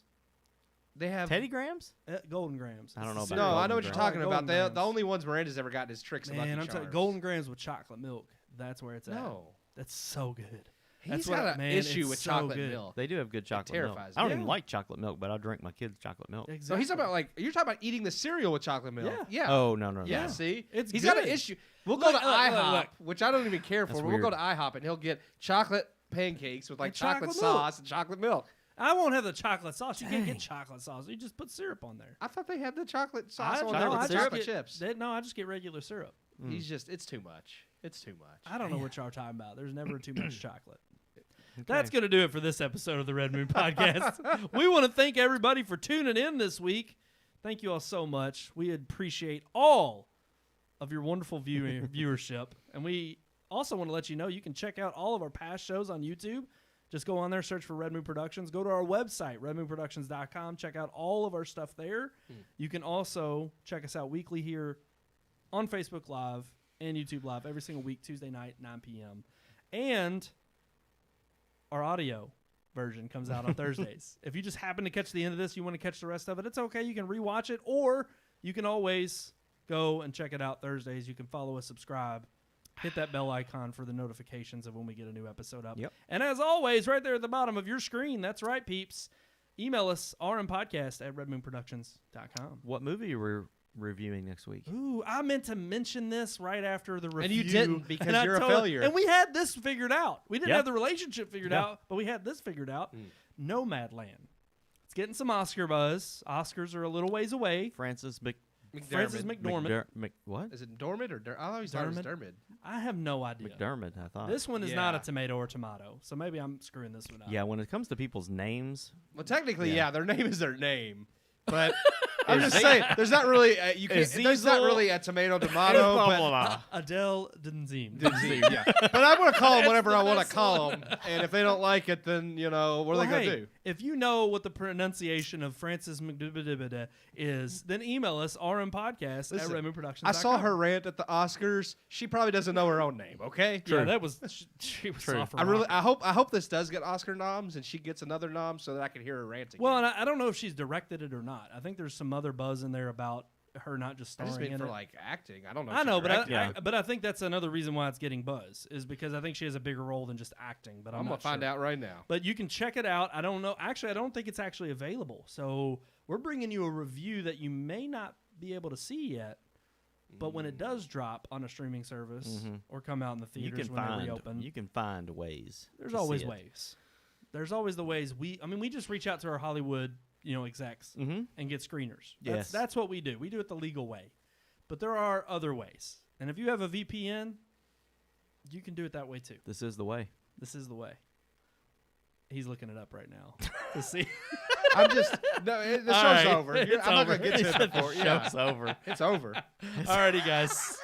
They have Teddy Grams? Golden Grams. I don't know It's about cereal. No, I know Golden what you're Grams. talking about. Golden Grams. The only ones Miranda's ever gotten is tricks and Man, Lucky I'm Charms. telling Golden Grams with chocolate milk. That's where it's at. No. That's so good. He's That's got what, an man, issue it's with so chocolate good. milk. They do have good chocolate milk. terrifies I don't me. even Yeah. like chocolate milk, but I drink my kids' chocolate milk. Exactly. So he's talking about you're talking about eating the cereal with chocolate milk. Yeah. Oh no. Yeah, see? It's He's got an good. issue. We'll Look, go to look, IHOP, look. which I don't even care for. That's But we'll go weird. to IHOP and he'll get chocolate pancakes with like And chocolate chocolate milk. sauce and chocolate milk. I won't have the chocolate sauce. You can't Dang. get chocolate sauce. You just put syrup on there. I thought they had the chocolate sauce I on don't there know. with I the just chocolate get, chips. I just get regular syrup. He's just, it's too much. It's too much. I don't know what y'all are talking about. There's never too much chocolate. That's going to do it for this episode of the Red Moon Podcast. We want to thank everybody for tuning in this week. Thank you all so much. We appreciate all of your wonderful viewership. And we also want to let you know you can check out all of our past shows on YouTube. Just go on there, search for Red Moon Productions. Go to our website, redmoonproductions.com. Check out all of our stuff there. You can also check us out weekly here on Facebook Live and YouTube Live every single week, Tuesday night, 9 p.m. And our audio version comes out on Thursdays. If you just happen to catch the end of this, you want to catch the rest of it, it's okay. You can rewatch it, or you can always Go and check it out Thursdays. You can follow us, subscribe, hit that bell icon for the notifications of when we get a new episode up. Yep. And as always, right there at the bottom of your screen, that's right, peeps, email us, rmpodcast@redmoonproductions.com. What movie are we reviewing next week? Ooh, I meant to mention this right after the review. And you didn't because and I you're a told- failure. And we had this figured out. We didn't Yeah. have the relationship figured Yeah. out, but we had this figured out. Nomadland. It's getting some Oscar buzz. Oscars are a little ways away. Francis Francis McDormand. what? Is it Dormant or I always thought it was Dermot. I have no idea. McDermott, I thought. This one is not a Yeah. tomato or tomato, so maybe I'm screwing this one up. Yeah, when it comes to people's names, Well, technically, Yeah. yeah, their name is their name, but I'm just saying, there's not really you can't. There's not really a tomato but Adele Denzim. yeah. But I'm gonna call them whatever I want to call them, and if they don't like it, then what are they gonna do? If you know what the pronunciation of Francis McDormand is, then email us Listen, rmproduktions.com. I saw her rant at the Oscars. She probably doesn't know her own name. Okay. Yeah, that was she was off her rocker. I hope this does get Oscar noms and she gets another nom so that I can hear her rant again. Well, and I don't know if she's directed it or not. I think there's some other buzz in there about her not just I starring just mean in for it. like acting. I don't know. I know, but but I think that's another reason why it's getting buzz is because I think she has a bigger role than just acting. But I'm gonna find out right now. But you can check it out. I don't know. Actually, I don't think it's actually available. So we're bringing you a review that you may not be able to see yet. But when it does drop on a streaming service or come out in the theaters when they reopen, you can find ways. there's to always see it. ways. There's always the ways we just reach out to our Hollywood, execs and get screeners. Yes. That's what we do. We do it the legal way. But there are other ways. And if you have a VPN, you can do it that way too. This is the way. This is the way. He's looking it up right now to see. I'm just the show's right. over. It's I'm not over. gonna get to it before. Yeah, Show's over. it's over. Alrighty, guys.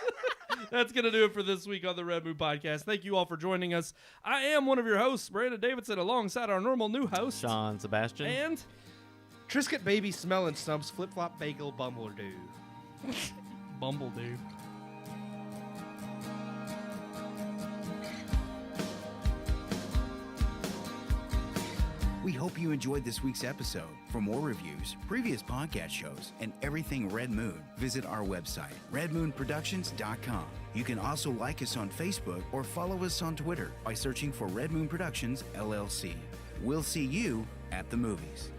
That's going to do it for this week on the Red Moon Podcast. Thank you all for joining us. I am one of your hosts, Brandon Davidson, alongside our normal new host, Sean Sebastian. And Triscuit baby smelling stumps flip flop bagel bumbledoo. Bumbledoo. We hope you enjoyed this week's episode. For more reviews, previous podcast shows, and everything Red Moon, visit our website, redmoonproductions.com. You can also like us on Facebook or follow us on Twitter by searching for Red Moon Productions, LLC. We'll see you at the movies.